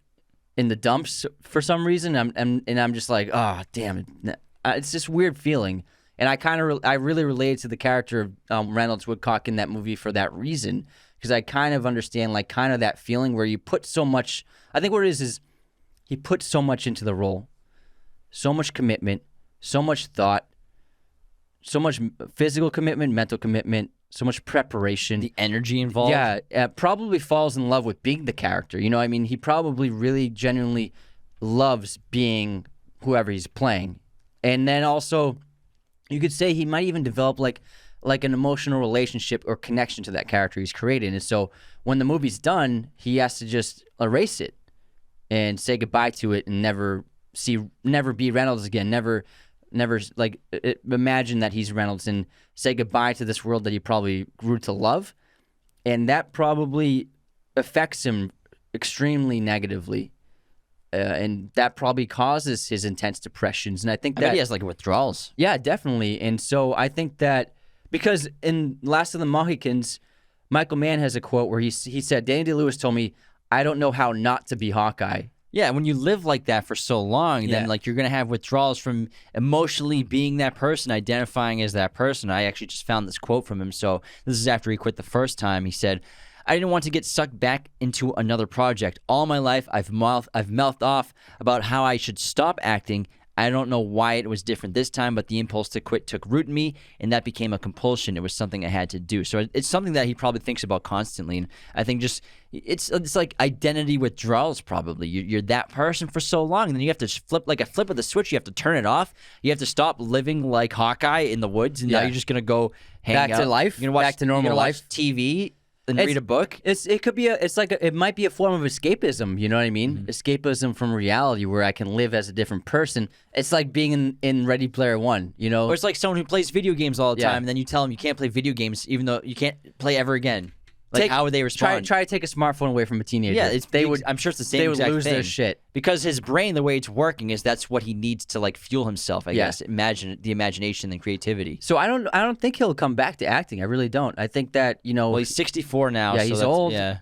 in the dumps for some reason. I'm just like, oh damn it. It's this weird feeling, and I really related to the character of Reynolds Woodcock in that movie for that reason, because I kind of understand like kind of that feeling where you put so much. I think what it is he put so much into the role, so much commitment, so much thought, so much physical commitment, mental commitment, so much preparation. The energy involved. Yeah, probably falls in love with being the character. You know, I mean, he probably really genuinely loves being whoever he's playing. And then also, you could say he might even develop like an emotional relationship or connection to that character he's created. And so when the movie's done, he has to just erase it and say goodbye to it and never be Reynolds again, never imagine that he's Reynolds and say goodbye to this world that he probably grew to love. And that probably affects him extremely negatively. And that probably causes his intense depressions. And I think I bet he has like withdrawals. Yeah, definitely. And so I think that because in Last of the Mohicans, Michael Mann has a quote where he said, Danny Day-Lewis told me, I don't know how not to be Hawkeye. Yeah, when you live like that for so long, then like you're going to have withdrawals from emotionally being that person, identifying as that person. I actually just found this quote from him. So this is after he quit the first time. He said, I didn't want to get sucked back into another project. All my life, I've mouthed off about how I should stop acting. I don't know why it was different this time, but the impulse to quit took root in me, and that became a compulsion. It was something I had to do. So it's something that he probably thinks about constantly. And I think just it's like identity withdrawals probably. You're that person for so long, and then you have to flip like a flip of the switch. You have to turn it off. You have to stop living like Hawkeye in the woods, and now you're just going to go hang back out. To life, you're gonna watch, back to normal life. TV. And read a book. It might be a form of escapism. You know what I mean? Mm-hmm. Escapism from reality, where I can live as a different person. It's like being in Ready Player One. You know, or it's like someone who plays video games all the time, and then you tell them you can't play video games, even though you can't play ever again. Like, how would they respond? Try to take a smartphone away from a teenager. Yeah, I'm sure it's the same. They would exact lose thing. their shit. Because his brain, the way it's working, is that's what he needs to like fuel himself. I guess imagine the imagination and creativity. So I don't think he'll come back to acting. I really don't. I think that Well, he's 64 now. Yeah, so he's old. Yeah,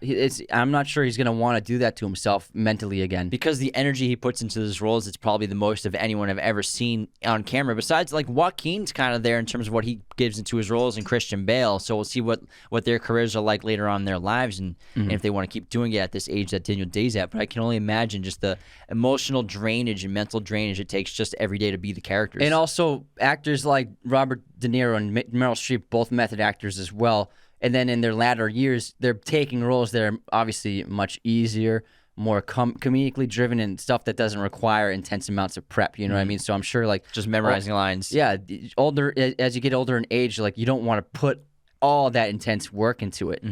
I'm not sure he's gonna want to do that to himself mentally again. because the energy he puts into his roles, it's probably the most of anyone I've ever seen on camera. Besides, like Joaquin's kind of there in terms of what he gives into his roles, and Christian Bale. So we'll see what their careers are like later on in their lives, and if they want to keep doing it at this age that Daniel Day's at. But I can only imagine just the emotional drainage and mental drainage it takes just every day to be the characters. And also actors like Robert De Niro and Meryl Streep, both method actors as well. And then in their latter years, they're taking roles that are obviously much easier, more comedically driven, and stuff that doesn't require intense amounts of prep. You know what I mean? So I'm sure like just memorizing lines. Yeah, older as you get older in age, like you don't want to put all that intense work into it.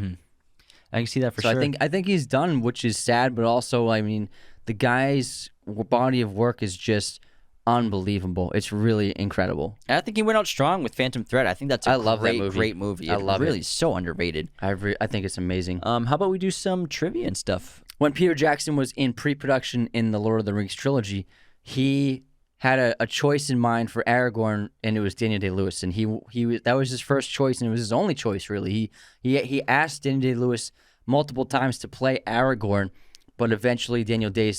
I can see that for So sure. I think he's done, which is sad, but also I mean the guy's body of work is just unbelievable. It's really incredible. And I think he went out strong with Phantom Thread. I think that's I love that movie. Great movie. I love really it. So underrated. I think it's amazing. How about we do some trivia and stuff? When Peter Jackson was in pre-production in the Lord of the Rings trilogy, he had a choice in mind for Aragorn, and it was Daniel Day-Lewis, and that was his first choice, and it was his only choice really. He asked Daniel Day-Lewis multiple times to play Aragorn, but eventually Daniel Day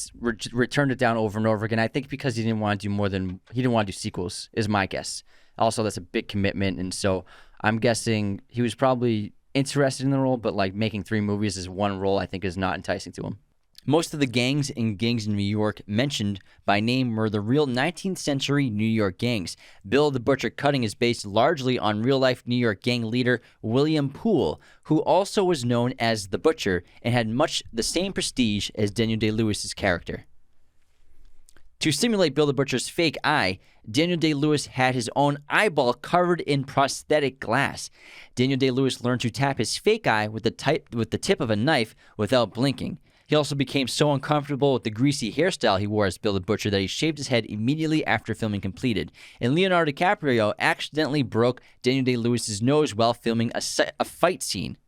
returned it down over and over again. I think because he didn't want to do sequels, is my guess. Also, that's a big commitment, and so I'm guessing he was probably interested in the role, but like making 3 movies as one role, I think is not enticing to him. Most of the gangs in New York mentioned by name were the real 19th century New York gangs. Bill the Butcher Cutting is based largely on real-life New York gang leader William Poole, who also was known as the Butcher and had much the same prestige as Daniel Day-Lewis's character. To simulate Bill the Butcher's fake eye, Daniel Day-Lewis had his own eyeball covered in prosthetic glass. Daniel Day-Lewis learned to tap his fake eye with the tip of a knife without blinking. He also became so uncomfortable with the greasy hairstyle he wore as Bill the Butcher that he shaved his head immediately after filming completed. And Leonardo DiCaprio accidentally broke Daniel Day-Lewis's nose while filming a fight scene.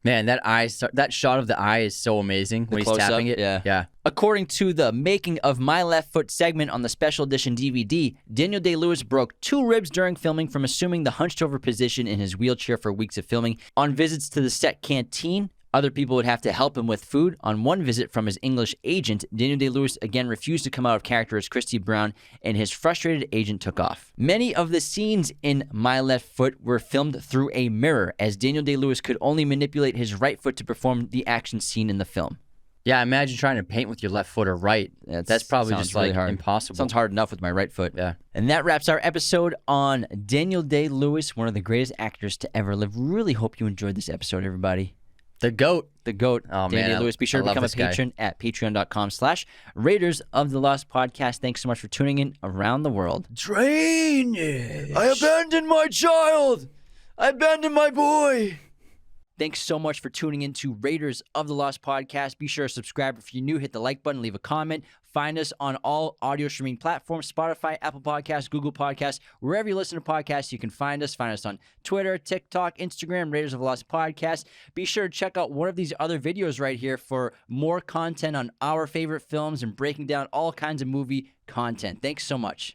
Man, that shot of the eye is so amazing when he's tapping it. Yeah. According to the Making of My Left Foot segment on the special edition DVD, Daniel Day-Lewis broke 2 ribs during filming from assuming the hunched-over position in his wheelchair for weeks of filming. On visits to the set canteen, other people would have to help him with food. On one visit from his English agent, Daniel Day-Lewis again refused to come out of character as Christy Brown, and his frustrated agent took off. Many of the scenes in My Left Foot were filmed through a mirror, as Daniel Day-Lewis could only manipulate his right foot to perform the action scene in the film. Yeah, imagine trying to paint with your left foot or right. That's probably just really like hard. impossible. Sounds hard enough with my right foot. Yeah. And that wraps our episode on Daniel Day-Lewis, one of the greatest actors to ever live. Really hope you enjoyed this episode, everybody. The GOAT. The GOAT. Oh, Daniel man, Lewis. Be sure to become a patron at patreon.com/Raiders of the Lost Podcast. Thanks so much for tuning in around the world. Drainage. I abandoned my child. I abandoned my boy. Thanks so much for tuning in to Raiders of the Lost Podcast. Be sure to subscribe if you're new. Hit the like button, leave a comment. Find us on all audio streaming platforms, Spotify, Apple Podcasts, Google Podcasts, wherever you listen to podcasts, you can find us. Find us on Twitter, TikTok, Instagram, Raiders of the Lost Podcast. Be sure to check out one of these other videos right here for more content on our favorite films and breaking down all kinds of movie content. Thanks so much.